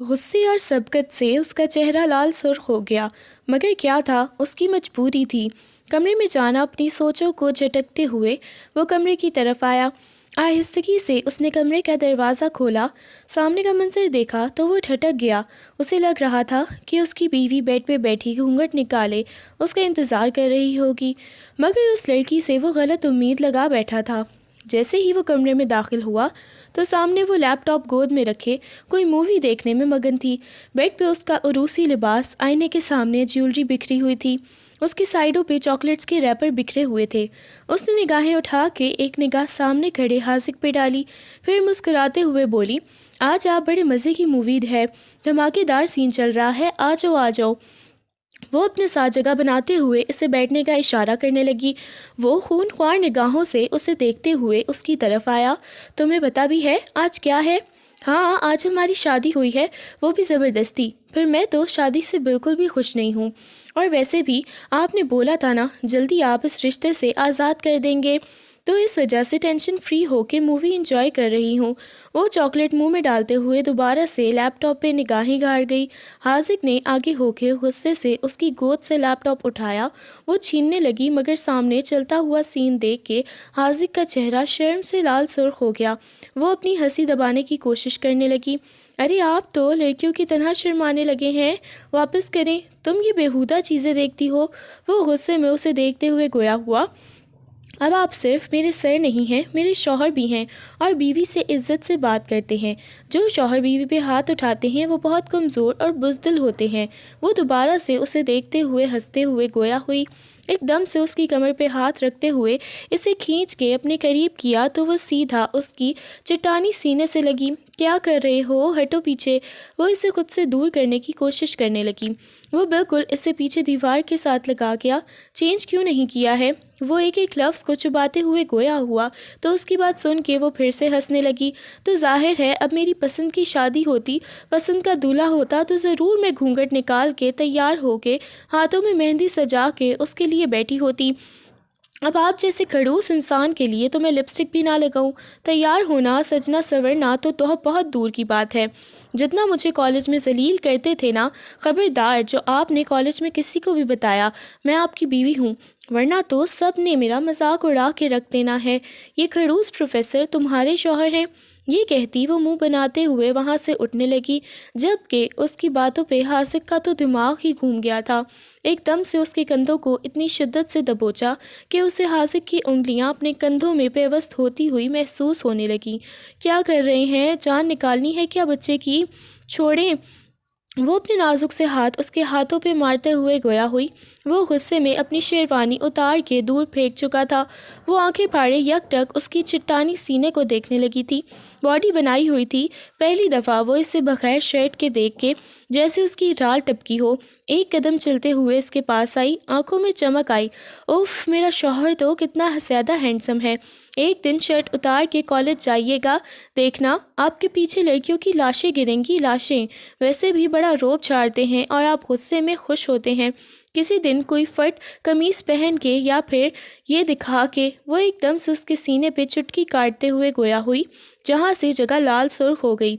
غصے اور سبقت سے اس کا چہرہ لال سرخ ہو گیا، مگر کیا تھا، اس کی مجبوری تھی۔ کمرے میں جانا اپنی سوچوں کو جھٹکتے ہوئے وہ کمرے کی طرف آیا۔ آہستگی سے اس نے کمرے کا دروازہ کھولا، سامنے کا منظر دیکھا تو وہ ٹھٹک گیا۔ اسے لگ رہا تھا کہ اس کی بیوی بیڈ پہ بیٹھی گھونگھٹ نکالے اس کا انتظار کر رہی ہوگی، مگر اس لڑکی سے وہ غلط امید لگا بیٹھا تھا۔ جیسے ہی وہ کمرے میں داخل ہوا تو سامنے وہ لیپ ٹاپ گود میں رکھے کوئی مووی دیکھنے میں مگن تھی۔ بیڈ پہ اس کا عروسی لباس، آئینے کے سامنے جیولری بکھری ہوئی تھی، اس کی سائڈوں پہ چاکلیٹس کے ریپر بکھرے ہوئے تھے۔ اس نے نگاہیں اٹھا کے ایک نگاہ سامنے کھڑے حاذق پہ ڈالی، پھر مسکراتے ہوئے بولی، آج آپ بڑے مزے کی مووی ہے، دھماکے دار سین چل رہا ہے، آ جاؤ آ جاؤ۔ وہ اپنے ساتھ جگہ بناتے ہوئے اسے بیٹھنے کا اشارہ کرنے لگی۔ وہ خون خوار نگاہوں سے اسے دیکھتے ہوئے اس کی طرف آیا۔ تمہیں پتہ بھی ہے آج کیا ہے؟ ہاں، آج ہماری شادی ہوئی ہے، وہ بھی زبردستی۔ پھر میں تو شادی سے بالکل بھی خوش نہیں ہوں، اور ویسے بھی آپ نے بولا تھا نا جلدی آپ اس رشتے سے آزاد کر دیں گے، تو اس وجہ سے ٹینشن فری ہو کے مووی انجوائے کر رہی ہوں۔ وہ چاکلیٹ منہ میں ڈالتے ہوئے دوبارہ سے لیپ ٹاپ پہ نگاہیں گاڑ گئی۔ حاذق نے آگے ہو کے غصے سے اس کی گود سے لیپ ٹاپ اٹھایا، وہ چھیننے لگی، مگر سامنے چلتا ہوا سین دیکھ کے حاذق کا چہرہ شرم سے لال سرخ ہو گیا۔ وہ اپنی ہنسی دبانے کی کوشش کرنے لگی۔ ارے آپ تو لڑکیوں کی طرح شرمانے لگے ہیں، واپس کریں، تم یہ بیہودہ چیزیں دیکھتی ہو۔ وہ غصے میں اسے دیکھتے ہوئے گویا ہوا، اب آپ صرف میرے سر نہیں ہیں، میرے شوہر بھی ہیں، اور بیوی سے عزت سے بات کرتے ہیں۔ جو شوہر بیوی پہ ہاتھ اٹھاتے ہیں وہ بہت کمزور اور بزدل ہوتے ہیں۔ وہ دوبارہ سے اسے دیکھتے ہوئے ہنستے ہوئے گویا ہوئی، ایک دم سے اس کی کمر پہ ہاتھ رکھتے ہوئے اسے کھینچ کے اپنے قریب کیا تو وہ سیدھا اس کی چٹانی سینے سے لگی۔ کیا کر رہے ہو، ہٹو پیچھے۔ وہ اسے خود سے دور کرنے کی کوشش کرنے لگی۔ وہ بالکل اسے پیچھے دیوار کے ساتھ لگا گیا۔ چینج کیوں نہیں کیا ہے؟ وہ ایک ایک لفظ کو چباتے ہوئے گویا ہوا تو اس کی بات سن کے وہ پھر سے ہنسنے لگی۔ تو ظاہر ہے اب میری پسند کی شادی ہوتی، پسند کا دولہا ہوتا تو ضرور میں گھونگھٹ نکال کے تیار ہو کے ہاتھوں میں مہندی سجا کے اس کے لیے بیٹھی ہوتی۔ اب آپ جیسے کھڑوس انسان کے لیے تو میں لپسٹک بھی نہ لگاؤں۔ تیار ہونا، سجنا سورنا تو بہت دور کی بات ہے۔ جتنا مجھے کالج میں ذلیل کرتے تھے نا، خبردار جو آپ نے کالج میں کسی کو بھی بتایا میں آپ کی بیوی ہوں، ورنہ تو سب نے میرا مذاق اڑا کے رکھ دینا ہے۔ یہ کھڑوس پروفیسر تمہارے شوہر ہیں؟ یہ کہتی وہ منہ بناتے ہوئے وہاں سے اٹھنے لگی، جبکہ اس کی باتوں پہ حاذق کا تو دماغ ہی گھوم گیا تھا۔ ایک دم سے اس کے کندھوں کو اتنی شدت سے دبوچا کہ اسے حاذق کی انگلیاں اپنے کندھوں میں پیوست ہوتی ہوئی محسوس ہونے لگیں۔ کیا کر رہے ہیں؟ جان نکالنی ہے کیا بچے کی؟ چھوڑیں۔ وہ اپنے نازک سے ہاتھ اس کے ہاتھوں پہ مارتے ہوئے گویا ہوئی۔ وہ غصے میں اپنی شیروانی اتار کے دور پھینک چکا تھا۔ وہ آنکھیں پھاڑے یک ٹک اس کی چٹانی سینے کو دیکھنے لگی تھی۔ باڈی بنائی ہوئی تھی۔ پہلی دفعہ وہ اسے بغیر شرٹ کے دیکھ کے جیسے اس کی رال ٹپکی ہو، ایک قدم چلتے ہوئے اس کے پاس آئی، آنکھوں میں چمک آئی۔ اوف، میرا شوہر تو کتنا زیادہ ہینڈسم ہے۔ ایک دن شرٹ اتار کے کالج جائیے گا، دیکھنا آپ کے پیچھے لڑکیوں کی لاشیں گریں گی، لاشیں۔ ویسے بھی بڑا روب جھاڑتے ہیں اور آپ غصے میں خوش ہوتے ہیں۔ کسی دن کوئی فٹ قمیص پہن کے یا پھر یہ دکھا کے۔ وہ ایک دم سے اس کے سینے پہ چٹکی کاٹتے ہوئے گویا ہوئی، جہاں سے جگہ لال سرخ ہو گئی۔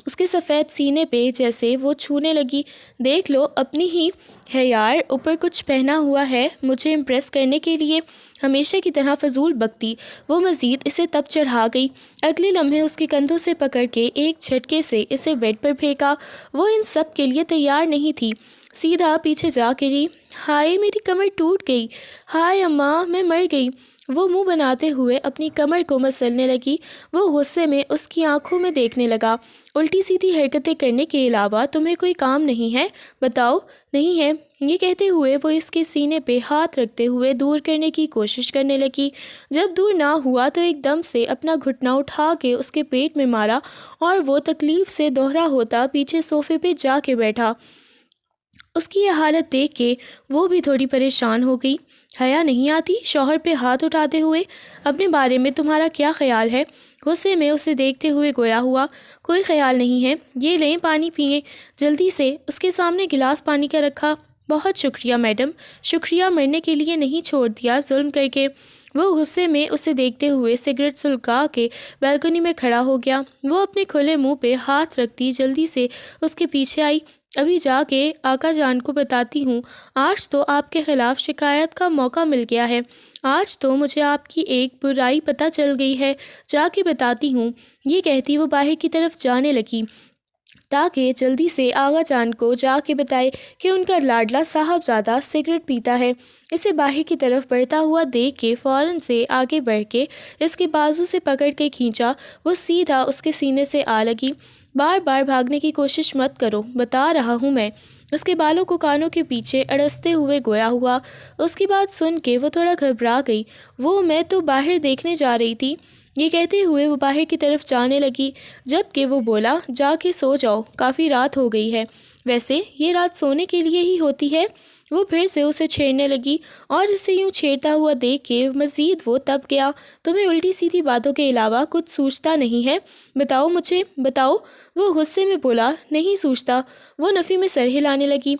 اس کے سفید سینے پہ جیسے وہ چھونے لگی۔ دیکھ لو اپنی ہی ہے یار، اوپر کچھ پہنا ہوا ہے مجھے امپریس کرنے کے لیے، ہمیشہ کی طرح فضول بکتی۔ وہ مزید اسے تب چڑھا گئی۔ اگلے لمحے اس کے کندھوں سے پکڑ کے ایک جھٹکے سے اسے بیڈ پر پھینکا۔ وہ ان سب کے لیے تیار نہیں تھی، سیدھا پیچھے جا گری۔ ہائے میری کمر ٹوٹ گئی، ہائے اماں میں مر گئی۔ وہ منہ بناتے ہوئے اپنی کمر کو مسلنے لگی۔ وہ غصے میں اس کی آنکھوں میں دیکھنے لگا۔ الٹی سیدھی حرکتیں کرنے کے علاوہ تمہیں کوئی کام نہیں ہے؟ بتاؤ۔ نہیں ہے۔ یہ کہتے ہوئے وہ اس کے سینے پہ ہاتھ رکھتے ہوئے دور کرنے کی کوشش کرنے لگی۔ جب دور نہ ہوا تو ایک دم سے اپنا گھٹنا اٹھا کے اس کے پیٹ میں مارا اور وہ تکلیف سے دوہرا ہوتا پیچھے صوفے پہ جا کے بیٹھا۔ اس کی یہ حالت دیکھ کے وہ بھی تھوڑی پریشان ہو گئی۔ حیا نہیں آتی شوہر پہ ہاتھ اٹھاتے ہوئے؟ اپنے بارے میں تمہارا کیا خیال ہے؟ غصے میں اسے دیکھتے ہوئے گویا ہوا، کوئی خیال نہیں ہے، یہ لیں پانی پئیں۔ جلدی سے اس کے سامنے گلاس پانی کا رکھا۔ بہت شکریہ میڈم، شکریہ، مرنے کے لیے نہیں چھوڑ دیا ظلم کر کے۔ وہ غصے میں اسے دیکھتے ہوئے سگریٹ سلگا کے بالکنی میں کھڑا ہو گیا۔ وہ اپنے کھلے منہ پہ ہاتھ رکھتی جلدی سے اس کے پیچھے آئی۔ ابھی جا کے آقا جان کو بتاتی ہوں، آج تو آپ کے خلاف شکایت کا موقع مل گیا ہے، آج تو مجھے آپ کی ایک برائی پتہ چل گئی ہے، جا کے بتاتی ہوں۔ یہ کہتی وہ باہر کی طرف جانے لگی تاکہ جلدی سے آغا جان کو جا کے بتائے کہ ان کا لاڈلا صاحبزادہ سگریٹ پیتا ہے۔ اسے باہر کی طرف بڑھتا ہوا دیکھ کے فوراً سے آگے بڑھ کے اس کے بازو سے پکڑ کے کھینچا۔ وہ سیدھا اس کے سینے سے آ لگی۔ بار بار بھاگنے کی کوشش مت کرو، بتا رہا ہوں میں۔ اس کے بالوں کو کانوں کے پیچھے اڑستے ہوئے گویا ہوا۔ اس کی بات سن کے وہ تھوڑا گھبرا گئی۔ میں تو باہر دیکھنے جا رہی تھی، یہ کہتے ہوئے وہ باہر کی طرف جانے لگی، جب کہ وہ بولا جا کے سو جاؤ، کافی رات ہو گئی ہے، ویسے یہ رات سونے کے لیے ہی ہوتی ہے۔ وہ پھر سے اسے چھیڑنے لگی اور اسے یوں چھیڑتا ہوا دیکھ کے مزید وہ تپ گیا۔ تمہیں الٹی سیدھی باتوں کے علاوہ کچھ سوچتا نہیں ہے؟ بتاؤ مجھے، بتاؤ۔ وہ غصے میں بولا، نہیں سوچتا۔ وہ نفی میں سر ہلانے لگی۔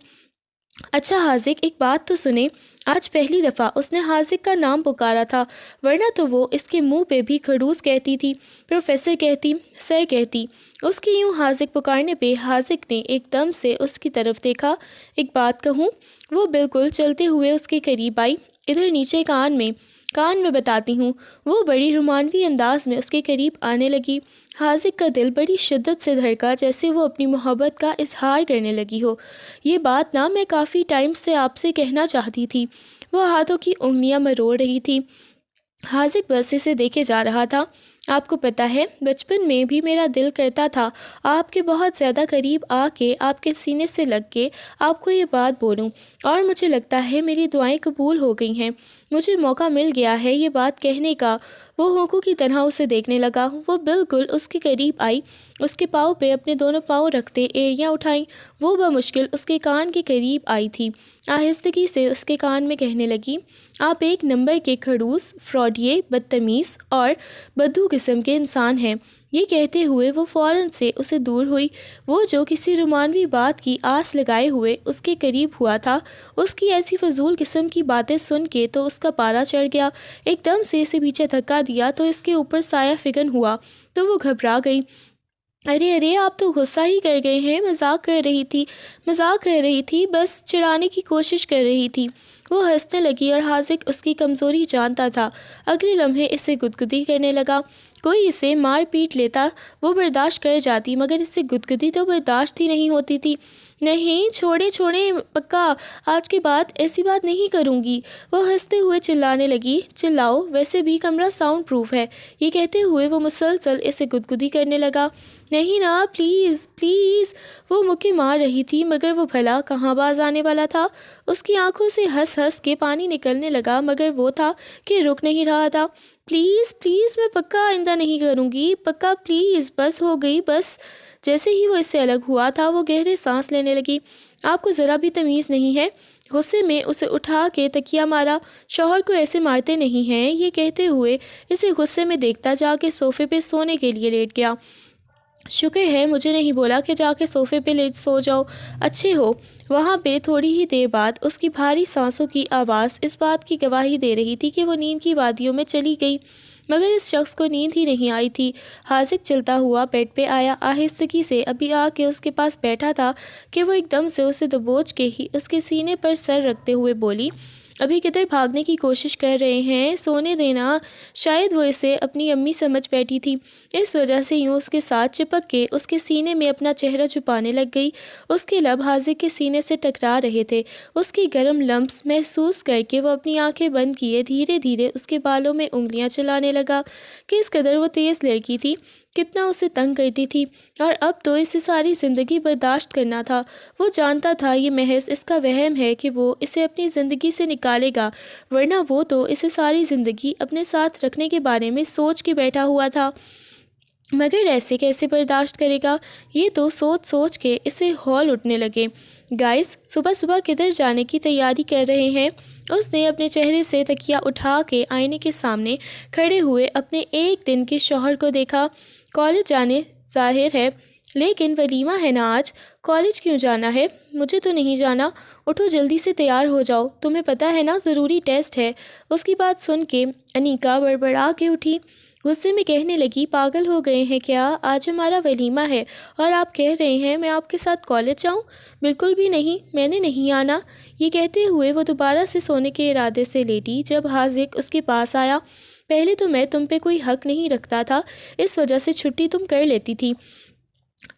اچھا حاذق، ایک بات تو سنیں۔ آج پہلی دفعہ اس نے حاذق کا نام پکارا تھا، ورنہ تو وہ اس کے منہ پہ بھی خڑوس کہتی تھی، پروفیسر کہتی، سر کہتی۔ اس کی یوں حاذق پکارنے پہ حاذق نے ایک دم سے اس کی طرف دیکھا۔ ایک بات کہوں؟ وہ بالکل چلتے ہوئے اس کے قریب آئی، ادھر نیچے کان میں بتاتی ہوں۔ وہ بڑی رومانوی انداز میں اس کے قریب آنے لگی۔ حاذق کا دل بڑی شدت سے دھڑکا، جیسے وہ اپنی محبت کا اظہار کرنے لگی ہو۔ یہ بات نا میں کافی ٹائم سے آپ سے کہنا چاہتی تھی۔ وہ ہاتھوں کی انگلیاں مروڑ رہی تھی۔ حاذق بس اسے دیکھے جا رہا تھا۔ آپ کو پتہ ہے، بچپن میں بھی میرا دل کرتا تھا آپ کے بہت زیادہ قریب آ کے آپ کے سینے سے لگ کے آپ کو یہ بات بولوں، اور مجھے لگتا ہے میری دعائیں قبول ہو گئی ہیں، مجھے موقع مل گیا ہے یہ بات کہنے کا۔ وہ ہونکوں کی طرح اسے دیکھنے لگا۔ وہ بالکل اس کے قریب آئی، اس کے پاؤں پہ اپنے دونوں پاؤں رکھتے ایڑیاں اٹھائیں۔ وہ بمشکل اس کے کان کے قریب آئی تھی، آہستگی سے اس کے کان میں کہنے لگی، آپ ایک نمبر کے خڑوس، فراڈیے، بدتمیز اور بدو قسم کے انسان ہیں۔ یہ کہتے ہوئے وہ فوراً سے اسے دور ہوئی۔ وہ جو کسی رومانوی بات کی آس لگائے ہوئے اس کے قریب ہوا تھا، اس کی ایسی فضول قسم کی باتیں سن کے تو اس کا پارا چڑھ گیا۔ ایک دم سے اسے پیچھے دھکا دیا تو اس کے اوپر سایہ فگن ہوا تو وہ گھبرا گئی۔ ارے آپ تو غصہ ہی کر گئے ہیں، مذاق کر رہی تھی، بس چڑھانے کی کوشش کر رہی تھی۔ وہ ہنسنے لگی اور حاذق اس کی کمزوری جانتا تھا۔ اگلے لمحے اسے گدگدی کرنے لگا۔ کوئی اسے مار پیٹ لیتا وہ برداشت کر جاتی، مگر اس سے گدگدی تو برداشت ہی نہیں ہوتی تھی۔ نہیں، چھوڑیں، پکا آج کے بعد ایسی بات نہیں کروں گی۔ وہ ہنستے ہوئے چلانے لگی۔ چلاؤ، ویسے بھی کمرہ ساؤنڈ پروف ہے۔ یہ کہتے ہوئے وہ مسلسل اسے گدگدی کرنے لگا۔ نہیں نا، پلیز۔ وہ مکے مار رہی تھی، مگر وہ بھلا کہاں باز آنے والا تھا۔ اس کی آنکھوں سے ہنس کے پانی نکلنے لگا، مگر وہ تھا کہ رک نہیں رہا تھا۔ پلیز، میں پکا آئندہ نہیں کروں گی، پکا، پلیز، بس ہو گئی، بس۔ جیسے ہی وہ اس سے الگ ہوا تھا، وہ گہرے سانس لینے لگی۔ آپ کو ذرا بھی تمیز نہیں ہے؟ غصے میں اسے اٹھا کے تکیہ مارا۔ شوہر کو ایسے مارتے نہیں ہیں۔ یہ کہتے ہوئے اسے غصے میں دیکھتا جا کے صوفے پہ سونے کے لیے لیٹ گیا۔ شکر ہے مجھے نہیں بولا کہ جا کے صوفے پہ لیٹ سو جاؤ، اچھے ہو۔ وہاں پہ تھوڑی ہی دیر بعد اس کی بھاری سانسوں کی آواز اس بات کی گواہی دے رہی تھی کہ وہ نیند کی وادیوں میں چلی گئی، مگر اس شخص کو نیند ہی نہیں آئی تھی۔ حاذق چلتا ہوا بیڈ پہ آیا، آہستگی سے ابھی آ کے اس کے پاس بیٹھا تھا کہ وہ ایک دم سے اسے دبوچ کے ہی اس کے سینے پر سر رکھتے ہوئے بولی، ابھی کدھر بھاگنے کی کوشش کر رہے ہیں، سونے دینا۔ شاید وہ اسے اپنی امی سمجھ بیٹھی تھی، اس وجہ سے یوں اس کے ساتھ چپک کے اس کے سینے میں اپنا چہرہ چھپانے لگ گئی۔ اس کے لب حاذق کے سینے سے ٹکرا رہے تھے۔ اس کی گرم لمس محسوس کر کے وہ اپنی آنکھیں بند کیے دھیرے دھیرے اس کے بالوں میں انگلیاں چلانے لگا۔ کس قدر وہ تیز لڑکی تھی، کتنا اسے تنگ کرتی تھی، اور اب تو اسے ساری زندگی برداشت کرنا تھا۔ وہ جانتا تھا یہ محض اس کا وہم ہے کہ وہ اسے اپنی زندگی سے نکالے گا، ورنہ وہ تو اسے ساری زندگی اپنے ساتھ رکھنے کے بارے میں سوچ کے بیٹھا ہوا تھا۔ مگر ایسے کیسے برداشت کرے گا؟ یہ تو سوچ کے اسے ہول اٹھنے لگے۔ گائز، صبح کدھر جانے کی تیاری کر رہے ہیں؟ اس نے اپنے چہرے سے تکیہ اٹھا کے آئینے کے سامنے کھڑے ہوئے اپنے ایک دن کے شوہر کو دیکھا۔ کالج جانے، ظاہر ہے لیکن ولیمہ ہے نا آج، کالج کیوں جانا ہے؟ مجھے تو نہیں جانا۔ اٹھو جلدی سے تیار ہو جاؤ، تمہیں پتہ ہے نا ضروری ٹیسٹ ہے۔ اس کی بات سن کے انیکا بڑبڑا کے اٹھی، غصے میں کہنے لگی پاگل ہو گئے ہیں کیا؟ آج ہمارا ولیمہ ہے اور آپ کہہ رہے ہیں میں آپ کے ساتھ کالج جاؤں؟ بالکل بھی نہیں، میں نے نہیں آنا۔ یہ کہتے ہوئے وہ دوبارہ سے سونے کے ارادے سے لیٹی جب حاذق اس کے پاس آیا۔ پہلے تو میں تم پہ کوئی حق نہیں رکھتا تھا، اس وجہ سے چھٹی تم کر لیتی تھی،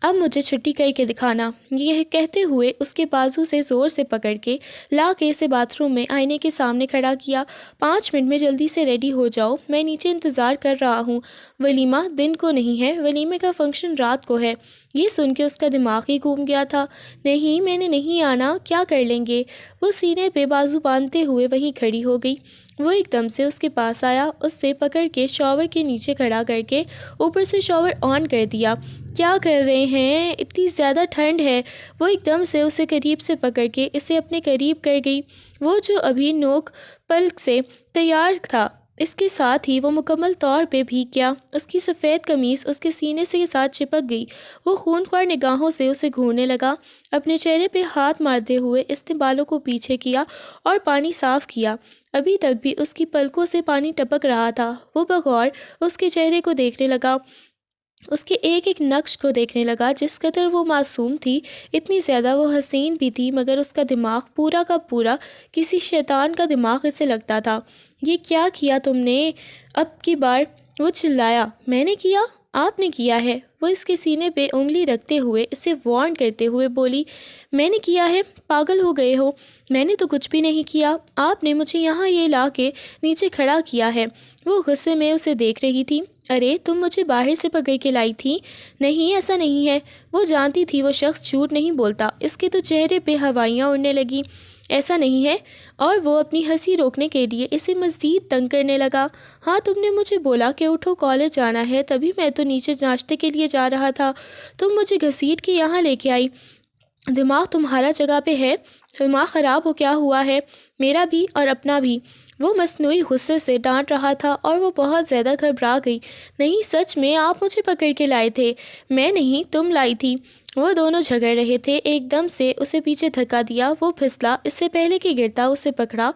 اب مجھے چھٹی کر کے دکھانا۔ یہ کہتے ہوئے اس کے بازو سے زور سے پکڑ کے لا کے اسے باتھ روم میں آئینے کے سامنے کھڑا کیا۔ 5 منٹ میں جلدی سے ریڈی ہو جاؤ، میں نیچے انتظار کر رہا ہوں۔ ولیمہ دن کو نہیں ہے، ولیمے کا فنکشن رات کو ہے۔ یہ سن کے اس کا دماغ ہی گھوم گیا تھا۔ نہیں، میں نے نہیں آنا، کیا کر لیں گے؟ وہ سینے پہ بازو باندھتے ہوئے وہیں کھڑی ہو گئی۔ وہ ایک دم سے اس کے پاس آیا، اس سے پکڑ کے شاور کے نیچے کھڑا کر کے اوپر سے شاور آن کر دیا۔ کیا کر رہے ہیں؟ اتنی زیادہ ٹھنڈ ہے۔ وہ ایک دم سے اسے قریب سے پکڑ کے اسے اپنے قریب کر گئی، وہ جو ابھی نوک پلک سے تیار تھا، اس کے ساتھ ہی وہ مکمل طور پہ بھیگ گیا۔ اس کی سفید قمیص اس کے سینے سے ساتھ چپک گئی۔ وہ خونخوار نگاہوں سے اسے گھورنے لگا، اپنے چہرے پہ ہاتھ مارتے ہوئے اس نے بالوں کو پیچھے کیا اور پانی صاف کیا۔ ابھی تک بھی اس کی پلکوں سے پانی ٹپک رہا تھا۔ وہ بغور اس کے چہرے کو دیکھنے لگا، اس کے ایک ایک نقش کو دیکھنے لگا۔ جس قدر وہ معصوم تھی، اتنی زیادہ وہ حسین بھی تھی، مگر اس کا دماغ پورا کا پورا کسی شیطان کا دماغ اسے لگتا تھا۔ یہ کیا کیا تم نے؟ اب کی بار وہ چلایا۔ میں نے کیا؟ آپ نے کیا ہے۔ وہ اس کے سینے پہ انگلی رکھتے ہوئے اسے وارن کرتے ہوئے بولی، میں نے کیا ہے؟ پاگل ہو گئے ہو؟ میں نے تو کچھ بھی نہیں کیا، آپ نے مجھے یہاں یہ لا کے نیچے کھڑا کیا ہے۔ وہ غصے میں اسے دیکھ رہی تھی۔ ارے تم مجھے باہر سے پکڑ کے لائی تھی؟ نہیں، ایسا نہیں ہے۔ وہ جانتی تھی وہ شخص جھوٹ نہیں بولتا، اس کے تو چہرے پہ ہوائیاں اڑنے لگیں۔ ایسا نہیں ہے، اور وہ اپنی ہنسی روکنے کے لیے اسے مزید تنگ کرنے لگا۔ ہاں، تم نے مجھے بولا کہ اٹھو کالج جانا ہے، تبھی میں تو نیچے ناشتے کے لیے جا رہا تھا، تم مجھے گھسیٹ کے یہاں لے کے آئی۔ دماغ تمہارا جگہ پہ ہے؟ دماغ خراب ہو کیا ہوا ہے؟ میرا بھی اور اپنا بھی۔ وہ مصنوعی غصے سے ڈانٹ رہا تھا اور وہ بہت زیادہ گھبرا گئی۔ نہیں، سچ میں آپ مجھے پکڑ کے لائے تھے۔ میں نہیں، تم لائی تھی۔ وہ دونوں جھگڑ رہے تھے۔ ایک دم سے اسے پیچھے دھکا دیا، وہ پھسلا، اس سے پہلے کہ گرتا اسے پکڑا،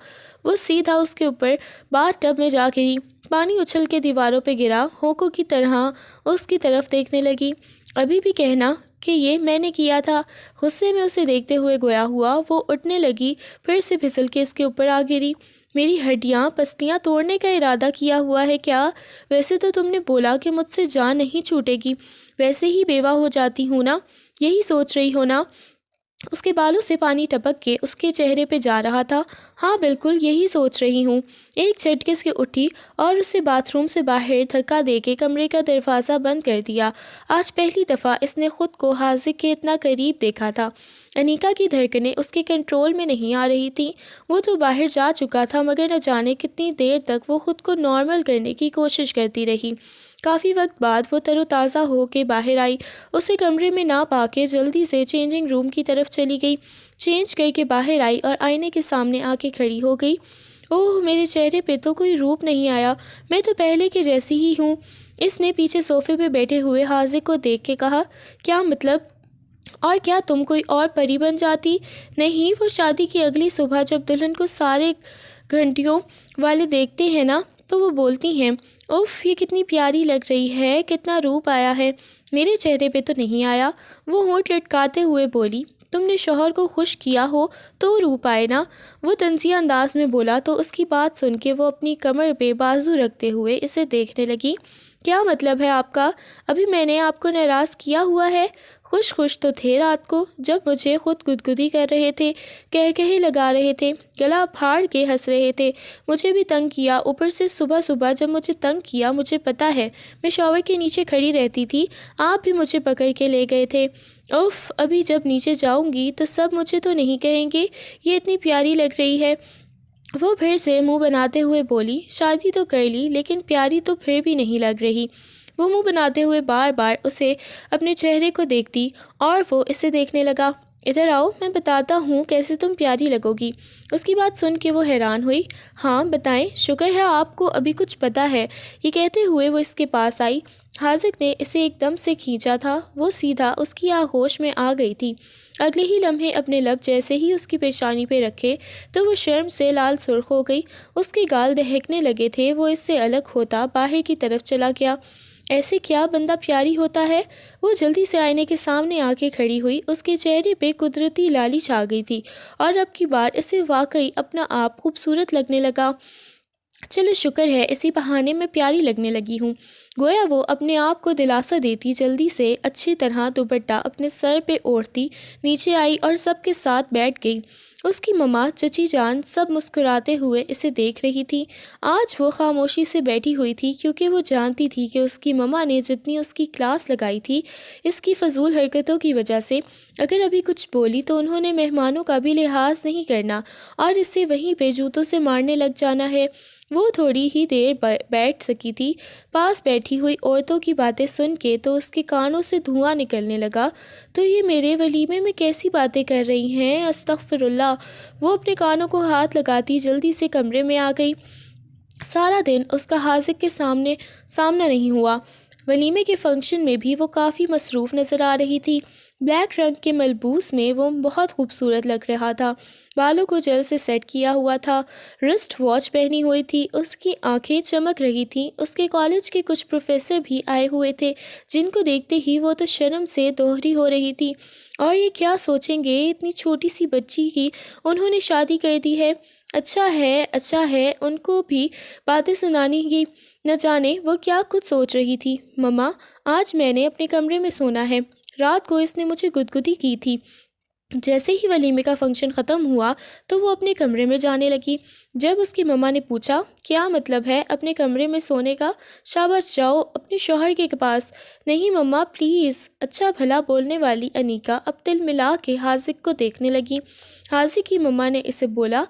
وہ سیدھا اس کے اوپر باتھ ٹب میں جا گری۔ پانی اچھل کے دیواروں پہ گرا، ہونکوں کی طرح اس کی طرف دیکھنے لگی۔ ابھی بھی کہنا کہ یہ میں نے کیا تھا؟ غصے میں اسے دیکھتے ہوئے گویا ہوا، وہ اٹھنے لگی، پھر سے پھسل کے اس کے اوپر آ گری۔ میری ہڈیاں پسلیاں توڑنے کا ارادہ کیا ہوا ہے کیا؟ ویسے تو تم نے بولا کہ مجھ سے جان نہیں چھوٹے گی، ویسے ہی بیوہ ہو جاتی ہوں نا، یہی سوچ رہی ہو نا؟ اس کے بالوں سے پانی ٹپک کے اس کے چہرے پہ جا رہا تھا۔ ہاں بالکل یہی سوچ رہی ہوں۔ ایک جھٹکے سے اٹھی اور اسے باتھ روم سے باہر دھکا دے کے کمرے کا دروازہ بند کر دیا۔ آج پہلی دفعہ اس نے خود کو حاذق کے اتنا قریب دیکھا تھا۔ انیکا کی دھڑکنیں اس کے کنٹرول میں نہیں آ رہی تھیں۔ وہ تو باہر جا چکا تھا، مگر نہ جانے کتنی دیر تک وہ خود کو نارمل کرنے کی کوشش کرتی رہی۔ کافی وقت بعد وہ تر و تازہ ہو کے باہر آئی۔ اسے کمرے میں نہ پا کے جلدی سے چینجنگ روم کی طرف چلی گئی، چینج کر کے باہر آئی اور آئینے کے سامنے آ کے کھڑی ہو گئی۔ اوہ، میرے چہرے پہ تو کوئی روپ نہیں آیا، میں تو پہلے کے جیسی ہی ہوں۔ اس نے پیچھے صوفے پہ بیٹھے ہوئے حاذق کو دیکھ کے کہا۔ کیا مطلب؟ اور کیا تم کوئی اور پری بن جاتی؟ نہیں، وہ شادی کی اگلی صبح جب دلہن کو سارے گھنٹیوں والے دیکھتے ہیں نا تو وہ بولتی ہیں، اف یہ کتنی پیاری لگ رہی ہے، کتنا روپ آیا ہے۔ میرے چہرے پہ تو نہیں آیا، وہ ہونٹ لٹکاتے ہوئے بولی۔ تم نے شوہر کو خوش کیا ہو تو روپ آئے نا، وہ طنزیہ انداز میں بولا تو اس کی بات سن کے وہ اپنی کمر پہ بازو رکھتے ہوئے اسے دیکھنے لگی۔ کیا مطلب ہے آپ کا؟ ابھی میں نے آپ کو ناراض کیا ہوا ہے؟ خوش تو تھے رات کو جب مجھے خود گدگدی کر رہے تھے، کہے لگا رہے تھے، گلا پھاڑ کے ہنس رہے تھے، مجھے بھی تنگ کیا، اوپر سے صبح صبح جب مجھے تنگ کیا، مجھے پتہ ہے میں شاور کے نیچے کھڑی رہتی تھی، آپ بھی مجھے پکڑ کے لے گئے تھے۔ اف، ابھی جب نیچے جاؤں گی تو سب مجھے تو نہیں کہیں گے یہ اتنی پیاری لگ رہی ہے؟ وہ پھر سے منہ بناتے ہوئے بولی۔ شادی تو کر لی لیکن پیاری تو پھر بھی نہیں لگ رہی۔ وہ منہ بناتے ہوئے بار بار اسے اپنے چہرے کو دیکھتی اور وہ اسے دیکھنے لگا۔ ادھر آؤ، میں بتاتا ہوں کیسے تم پیاری لگو گی۔ اس کی بات سن کے وہ حیران ہوئی۔ ہاں بتائیں، شکر ہے آپ کو ابھی کچھ پتہ ہے۔ یہ کہتے ہوئے وہ اس کے پاس آئی۔ حاذق نے اسے ایک دم سے کھینچا تھا، وہ سیدھا اس کی آغوش میں آ گئی تھی۔ اگلے ہی لمحے اپنے لب جیسے ہی اس کی پیشانی پہ رکھے تو وہ شرم سے لال سرخ ہو گئی، اس کے گال دہکنے لگے تھے، وہ اس سے الگ ہوتا باہر کی طرف چلا گیا۔ ایسے کیا بندہ پیاری ہوتا ہے؟ وہ جلدی سے آئینے کے سامنے آ کے کھڑی ہوئی، اس کے چہرے پہ قدرتی لالی چھا گئی تھی اور اب کی بار اسے واقعی اپنا آپ خوبصورت لگنے لگا۔ چلو شکر ہے، اسی بہانے میں پیاری لگنے لگی ہوں۔ گویا وہ اپنے آپ کو دلاسا دیتی جلدی سے اچھی طرح دوپٹہ اپنے سر پہ اوڑھتی نیچے آئی اور سب کے ساتھ بیٹھ گئی۔ اس کی مما، چچی جان سب مسکراتے ہوئے اسے دیکھ رہی تھی۔ آج وہ خاموشی سے بیٹھی ہوئی تھی کیونکہ وہ جانتی تھی کہ اس کی مما نے جتنی اس کی کلاس لگائی تھی اس کی فضول حرکتوں کی وجہ سے، اگر ابھی کچھ بولی تو انہوں نے مہمانوں کا بھی لحاظ نہیں کرنا اور اسے وہیں پہ جوتوں سے مارنے لگ جانا ہے۔ وہ تھوڑی ہی دیر بیٹھ سکی تھی۔ پاس بیٹھی ہوئی عورتوں کی باتیں سن کے تو اس کے کانوں سے دھواں نکلنے لگا۔ تو یہ میرے ولیمے میں کیسی باتیں کر رہی ہیں، استغفر اللہ۔ وہ اپنے کانوں کو ہاتھ لگاتی جلدی سے کمرے میں آ گئی۔ سارا دن اس کا حاذق کے سامنا نہیں ہوا۔ ولیمے کے فنکشن میں بھی وہ کافی مصروف نظر آ رہی تھی۔ بلیک رنگ کے ملبوس میں وہ بہت خوبصورت لگ رہا تھا، بالوں کو جل سے سیٹ کیا ہوا تھا، رسٹ واچ پہنی ہوئی تھی، اس کی آنکھیں چمک رہی تھیں۔ اس کے کالج کے کچھ پروفیسر بھی آئے ہوئے تھے جن کو دیکھتے ہی وہ تو شرم سے دوہری ہو رہی تھی۔ اور یہ کیا سوچیں گے، اتنی چھوٹی سی بچی کی انہوں نے شادی کر دی ہے۔ اچھا ہے، ان کو بھی باتیں سنانی گی۔ نہ جانے وہ کیا کچھ سوچ رہی تھی۔ مما، آج میں نے اپنے کمرے میں سونا ہے، رات کو اس نے مجھے گدگدی کی تھی۔ جیسے ہی ولیمے کا فنکشن ختم ہوا تو وہ اپنے کمرے میں جانے لگی۔ جب اس کی مما نے پوچھا کیا مطلب ہے اپنے کمرے میں سونے کا، شاباش جاؤ اپنے شوہر کے پاس۔ نہیں مما پلیز، اچھا بھلا بولنے والی انیکا اب دل ملا کے حاذق کو دیکھنے لگی۔ حاذق کی مما نے اسے بولا،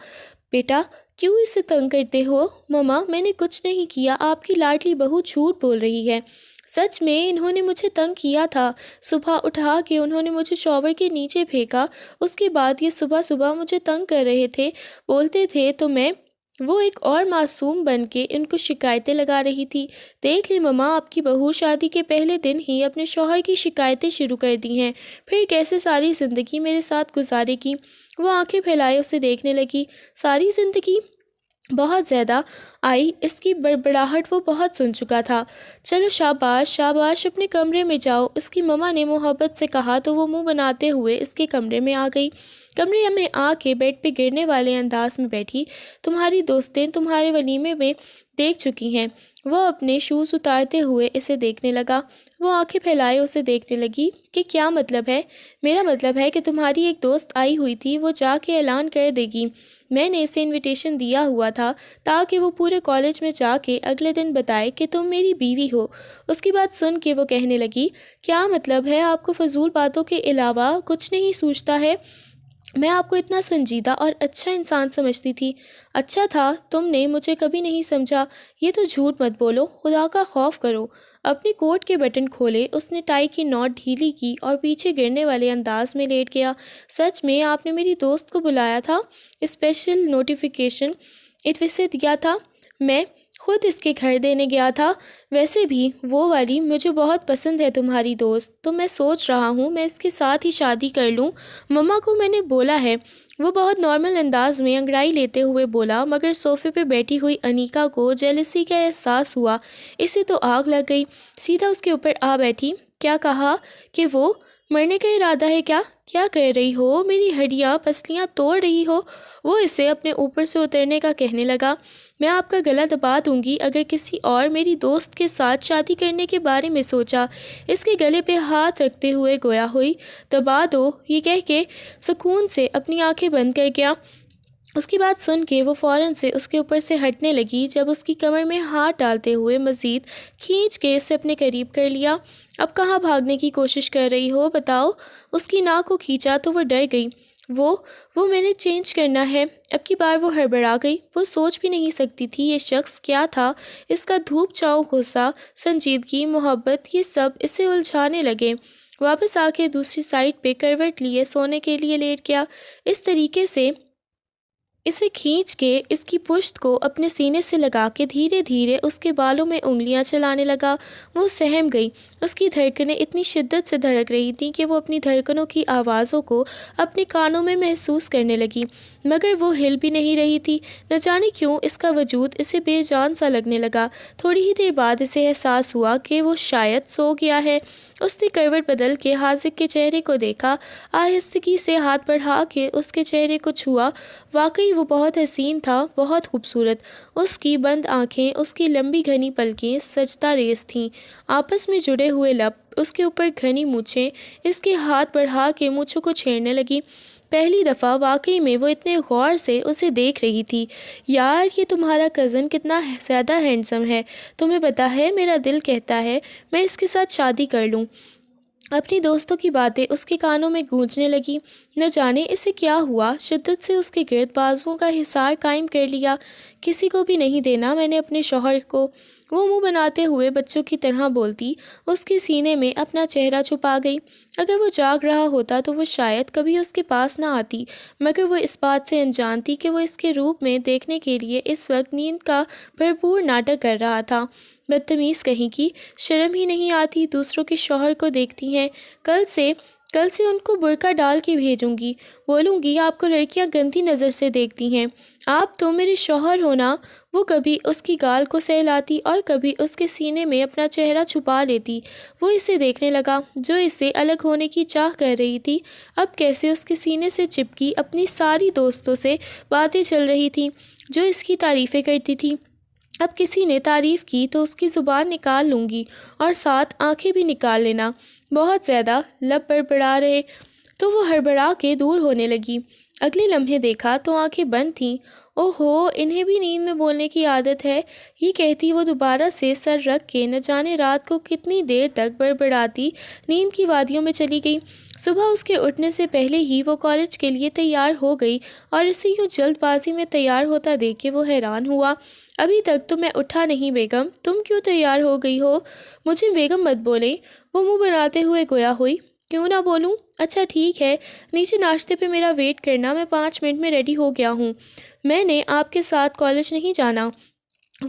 بیٹا کیوں اسے تنگ کرتے ہو؟ مما میں نے کچھ نہیں کیا، آپ کی لاڈلی بہو جھوٹ بول رہی ہے۔ سچ میں انہوں نے مجھے تنگ کیا تھا، صبح اٹھا کے انہوں نے مجھے شاور کے نیچے پھینکا، اس کے بعد یہ صبح مجھے تنگ کر رہے تھے، بولتے تھے تو میں وہ ایک اور معصوم بن کے ان کو شکایتیں لگا رہی تھی۔ دیکھ لی مما، آپ کی بہو شادی کے پہلے دن ہی اپنے شوہر کی شکایتیں شروع کر دی ہیں، پھر کیسے ساری زندگی میرے ساتھ گزارے گی؟ وہ آنکھیں پھیلائے اسے دیکھنے لگی۔ ساری زندگی؟ بہت زیادہ آئی، اس کی بڑبڑاہٹ وہ بہت سن چکا تھا۔ چلو شاباش اپنے کمرے میں جاؤ، اس کی مما نے محبت سے کہا تو وہ منہ بناتے ہوئے اس کے کمرے میں آ گئی۔ کمرے میں آ کے بیڈ پہ گرنے والے انداز میں بیٹھی، تمہاری دوستیں تمہارے ولیمے میں دیکھ چکی ہیں۔ وہ اپنے شوز اتارتے ہوئے اسے دیکھنے لگا۔ وہ آنکھیں پھیلائے اسے دیکھنے لگی کہ کیا مطلب ہے؟ میرا مطلب ہے کہ تمہاری ایک دوست آئی ہوئی تھی، وہ جا کے اعلان کر دے گی۔ میں نے اسے انویٹیشن دیا ہوا تھا تاکہ وہ پورے کالج میں جا کے اگلے دن بتائے کہ تم میری بیوی ہو۔ اس کی بات سن کے وہ کہنے لگی، کیا مطلب ہے؟ آپ کو فضول باتوں کے علاوہ کچھ نہیں سوچتا ہے؟ میں آپ کو اتنا سنجیدہ اور اچھا انسان سمجھتی تھی۔ اچھا تھا، تم نے مجھے کبھی نہیں سمجھا۔ یہ تو جھوٹ مت بولو، خدا کا خوف کرو۔ اپنی کوٹ کے بٹن کھولے، اس نے ٹائی کی نوٹ ڈھیلی کی اور پیچھے گرنے والے انداز میں لیٹ گیا۔ سچ میں آپ نے میری دوست کو بلایا تھا؟ اسپیشل نوٹیفیکیشن اسے دیا تھا؟ میں خود اس کے گھر دینے گیا تھا۔ ویسے بھی وہ والی مجھے بہت پسند ہے تمہاری دوست، تو میں سوچ رہا ہوں میں اس کے ساتھ ہی شادی کر لوں۔ مما کو میں نے بولا ہے۔ وہ بہت نارمل انداز میں انگڑائی لیتے ہوئے بولا، مگر صوفے پہ بیٹھی ہوئی انیکا کو جیلسی کا احساس ہوا۔ اسے تو آگ لگ گئی، سیدھا اس کے اوپر آ بیٹھی۔ کیا کہا کہ وہ مرنے کا ارادہ ہے؟ کیا کہہ رہی ہو؟ میری ہڈیاں پسلیاں توڑ رہی ہو؟ وہ اسے اپنے اوپر سے اترنے کا کہنے لگا۔ میں آپ کا گلا دبا دوں گی اگر کسی اور میری دوست کے ساتھ شادی کرنے کے بارے میں سوچا۔ اس کے گلے پہ ہاتھ رکھتے ہوئے گویا ہوئی، دبا دو، یہ کہہ کے سکون سے اپنی آنکھیں بند کر گیا۔ اس کی بات سن کے وہ فوراً سے اس کے اوپر سے ہٹنے لگی، جب اس کی کمر میں ہاتھ ڈالتے ہوئے مزید کھینچ کے اسے اپنے قریب کر لیا۔ اب کہاں بھاگنے کی کوشش کر رہی ہو بتاؤ؟ اس کی ناک کو کھینچا تو وہ ڈر گئی۔ وہ میں نے چینج کرنا ہے۔ اب کی بار وہ ہڑبڑا گئی۔ وہ سوچ بھی نہیں سکتی تھی یہ شخص کیا تھا۔ اس کا دھوپ چھاؤں غصہ، سنجیدگی، محبت، یہ سب اسے الجھانے لگے۔ واپس آ کے دوسری سائڈ پہ کروٹ لیے سونے کے لیے لیٹ گیا۔ اس طریقے سے اسے کھینچ کے اس کی پشت کو اپنے سینے سے لگا کے دھیرے دھیرے اس کے بالوں میں انگلیاں چلانے لگا۔ وہ سہم گئی۔ اس کی دھڑکنیں اتنی شدت سے دھڑک رہی تھیں کہ وہ اپنی دھڑکنوں کی آوازوں کو اپنے کانوں میں محسوس کرنے لگی، مگر وہ ہل بھی نہیں رہی تھی۔ نہ جانے کیوں اس کا وجود اسے بے جان سا لگنے لگا۔ تھوڑی ہی دیر بعد اسے احساس ہوا کہ وہ شاید سو گیا ہے۔ اس نے کروٹ بدل کے حاذق کے چہرے کو دیکھا، آہستگی سے ہاتھ بڑھا کے اس کے چہرے کو چھوا۔ واقعی وہ بہت حسین تھا، بہت خوبصورت۔ اس کی بند آنکھیں، اس کی لمبی گھنی پلکیں سجدہ ریز تھیں، آپس میں جڑے ہوئے لب، اس کے اوپر گھنی مونچھیں۔ اس کے ہاتھ بڑھا کے مونچھوں کو چھیڑنے لگی۔ پہلی دفعہ واقعی میں وہ اتنے غور سے اسے دیکھ رہی تھی۔ یار، یہ تمہارا کزن کتنا زیادہ ہینڈسم ہے۔ تمہیں پتہ ہے میرا دل کہتا ہے میں اس کے ساتھ شادی کر لوں۔ اپنی دوستوں کی باتیں اس کے کانوں میں گونجنے لگی۔ نہ جانے اسے کیا ہوا، شدت سے اس کے گرد بازوؤں کا حصار قائم کر لیا۔ کسی کو بھی نہیں دینا میں نے اپنے شوہر کو، وہ منہ بناتے ہوئے بچوں کی طرح بولتی، اس کے سینے میں اپنا چہرہ چھپا گئی۔ اگر وہ جاگ رہا ہوتا تو وہ شاید کبھی اس کے پاس نہ آتی، مگر وہ اس بات سے انجان تھی کہ وہ اس کے روپ میں دیکھنے کے لیے اس وقت نیند کا بھرپور ناٹک کر رہا تھا۔ بدتمیز کہیں کی، شرم ہی نہیں آتی، دوسروں کے شوہر کو دیکھتی ہیں۔ کل سے ان کو برقع ڈال کے بھیجوں گی، بولوں گی آپ کو لڑکیاں گندی نظر سے دیکھتی ہیں، آپ تو میرے شوہر ہو نا۔ وہ کبھی اس کی گال کو سہلاتی اور کبھی اس کے سینے میں اپنا چہرہ چھپا لیتی۔ وہ اسے دیکھنے لگا جو اسے الگ ہونے کی چاہ کر رہی تھی، اب کیسے اس کے سینے سے چپکی اپنی ساری دوستوں سے باتیں چل رہی تھیں جو اس کی تعریفیں کرتی تھیں۔ اب کسی نے تعریف کی تو اس کی زبان نکال لوں گی اور ساتھ آنکھیں بھی نکال لینا۔ بہت زیادہ لب بڑبڑا رہے تو وہ ہڑبڑا کے دور ہونے لگی۔ اگلے لمحے دیکھا تو آنکھیں بند تھیں۔ اوہو، انہیں بھی نیند میں بولنے کی عادت ہے، یہ کہتی وہ دوبارہ سے سر رکھ کے نہ جانے رات کو کتنی دیر تک بڑبڑاتی نیند کی وادیوں میں چلی گئی۔ صبح اس کے اٹھنے سے پہلے ہی وہ کالج کے لیے تیار ہو گئی اور اسے یوں جلد بازی میں تیار ہوتا دیکھ کے وہ حیران ہوا۔ ابھی تک تو میں اٹھا نہیں بیگم، تم کیوں تیار ہو گئی ہو؟ مجھے بیگم مت بولیں، وہ منہ بناتے ہوئے گویا ہوئی۔ کیوں نہ بولوں؟ اچھا ٹھیک ہے، نیچے ناشتے پہ میرا ویٹ کرنا، میں 5 منٹ میں ریڈی ہو گیا ہوں۔ میں نے آپ کے ساتھ کالج نہیں جانا،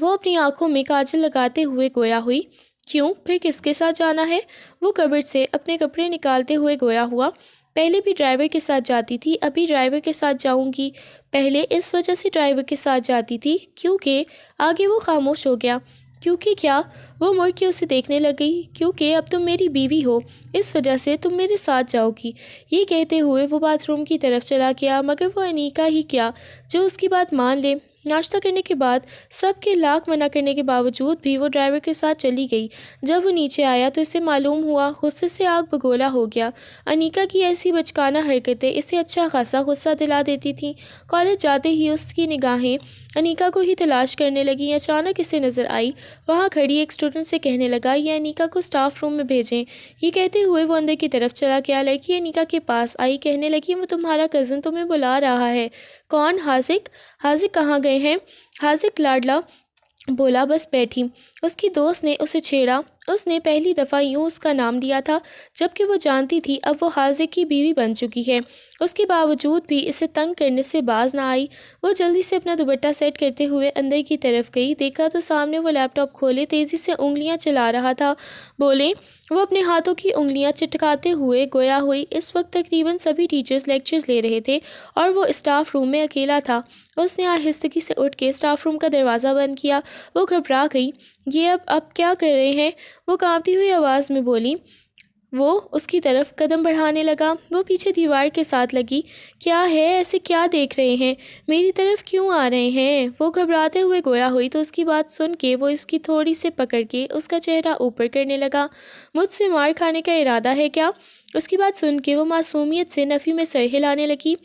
وہ اپنی آنکھوں میں کاجل لگاتے ہوئے گویا ہوئی۔ کیوں؟ پھر کس کے ساتھ جانا ہے؟ وہ کبرڈ سے اپنے کپڑے نکالتے ہوئے گویا ہوا۔ پہلے بھی ڈرائیور کے ساتھ جاتی تھی، ابھی ڈرائیور کے ساتھ جاؤں گی۔ پہلے اس وجہ سے ڈرائیور کے ساتھ جاتی تھی کیونکہ، آگے وہ خاموش ہو گیا۔ کیونکہ کیا؟ وہ مڑ کے اسے دیکھنے لگی۔ کیونکہ اب تم میری بیوی ہو، اس وجہ سے تم میرے ساتھ جاؤ گی۔ یہ کہتے ہوئے وہ باتھ روم کی طرف چلا گیا، مگر وہ انیکا ہی کیا جو اس کی بات مان لے۔ ناشتہ کرنے کے بعد سب کے لاکھ منع کرنے کے باوجود بھی وہ ڈرائیور کے ساتھ چلی گئی۔ جب وہ نیچے آیا تو اسے معلوم ہوا، غصے سے آگ بگولا ہو گیا۔ انیکا کی ایسی بچکانہ حرکتیں اسے اچھا خاصا غصہ دلا دیتی تھیں۔ کالج جاتے ہی اس کی نگاہیں انیکا کو ہی تلاش کرنے لگیں۔ اچانک اسے نظر آئی، وہاں کھڑی ایک اسٹوڈنٹ سے کہنے لگا، یہ انیکا کو اسٹاف روم میں بھیجیں۔ یہ کہتے ہوئے وہ اندر کی طرف چلا گیا۔ لڑکی انیکا کے پاس آئی، کہنے لگی، وہ تمہارا کزن تمہیں بلا رہا ہے۔ کون؟ حاذق؟ حاذق کہاں گئے ہیں؟ حاذق لاڈلا بولا، بس بیٹھی۔ اس کی دوست نے اسے چھیڑا۔ اس نے پہلی دفعہ یوں اس کا نام لیا تھا، جبکہ وہ جانتی تھی اب وہ حاذق کی بیوی بن چکی ہے۔ اس کے باوجود بھی اسے تنگ کرنے سے باز نہ آئی۔ وہ جلدی سے اپنا دوپٹہ سیٹ کرتے ہوئے اندر کی طرف گئی، دیکھا تو سامنے وہ لیپ ٹاپ کھولے تیزی سے انگلیاں چلا رہا تھا۔ بولے، وہ اپنے ہاتھوں کی انگلیاں چٹکاتے ہوئے گویا ہوئی۔ اس وقت تقریباً سبھی ٹیچرز لیکچرز لے رہے تھے اور وہ اسٹاف روم میں اکیلا تھا۔ اس نے آہستگی سے اٹھ کے اسٹاف روم کا دروازہ بند کیا۔ وہ گھبرا گئی، یہ اب کیا کر رہے ہیں؟ وہ کانپتی ہوئی آواز میں بولی۔ وہ اس کی طرف قدم بڑھانے لگا، وہ پیچھے دیوار کے ساتھ لگی۔ کیا ہے؟ ایسے کیا دیکھ رہے ہیں؟ میری طرف کیوں آ رہے ہیں؟ وہ گھبراتے ہوئے گویا ہوئی تو اس کی بات سن کے وہ اس کی تھوڑی سے پکڑ کے اس کا چہرہ اوپر کرنے لگا۔ مجھ سے مار کھانے کا ارادہ ہے کیا؟ اس کی بات سن کے وہ معصومیت سے نفی میں سر ہلانے لگی۔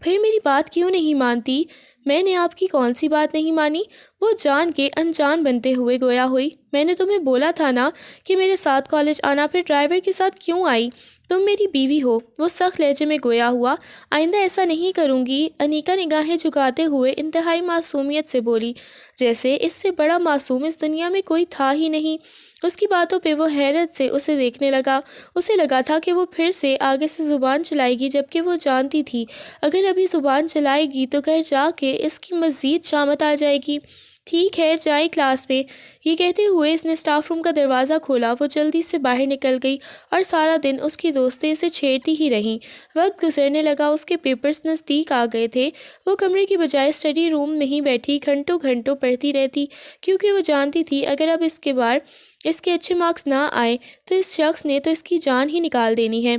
پھر میری بات کیوں نہیں مانتی؟ میں نے آپ کی کون سی بات نہیں مانی؟ وہ جان کے انجان بنتے ہوئے گویا ہوئی۔ میں نے تمہیں بولا تھا نا کہ میرے ساتھ کالج آنا، پھر ڈرائیور کے ساتھ کیوں آئی؟ تم میری بیوی ہو، وہ سخت لہجے میں گویا ہوا۔ آئندہ ایسا نہیں کروں گی، انیکا نگاہیں جھکاتے ہوئے انتہائی معصومیت سے بولی، جیسے اس سے بڑا معصوم اس دنیا میں کوئی تھا ہی نہیں۔ اس کی باتوں پہ وہ حیرت سے اسے دیکھنے لگا۔ اسے لگا تھا کہ وہ پھر سے آگے سے زبان چلائے گی، جبکہ وہ جانتی تھی اگر ابھی زبان چلائے گی تو گھر جا کے اس کی مزید شامت آ جائے گی۔ ٹھیک ہے، جائیں کلاس میں۔ یہ کہتے ہوئے اس نے اسٹاف روم کا دروازہ کھولا۔ وہ جلدی سے باہر نکل گئی اور سارا دن اس کی دوستیں اسے چھیڑتی ہی رہیں۔ وقت گزرنے لگا، اس کے پیپرز نزدیک آ گئے تھے۔ وہ کمرے کی بجائے اسٹڈی روم میں ہی بیٹھی گھنٹوں گھنٹوں پڑھتی رہتی، کیونکہ وہ جانتی تھی اگر اب اس کے بار اس کے اچھے مارکس نہ آئے تو اس شخص نے تو اس کی جان ہی نکال دینی ہے۔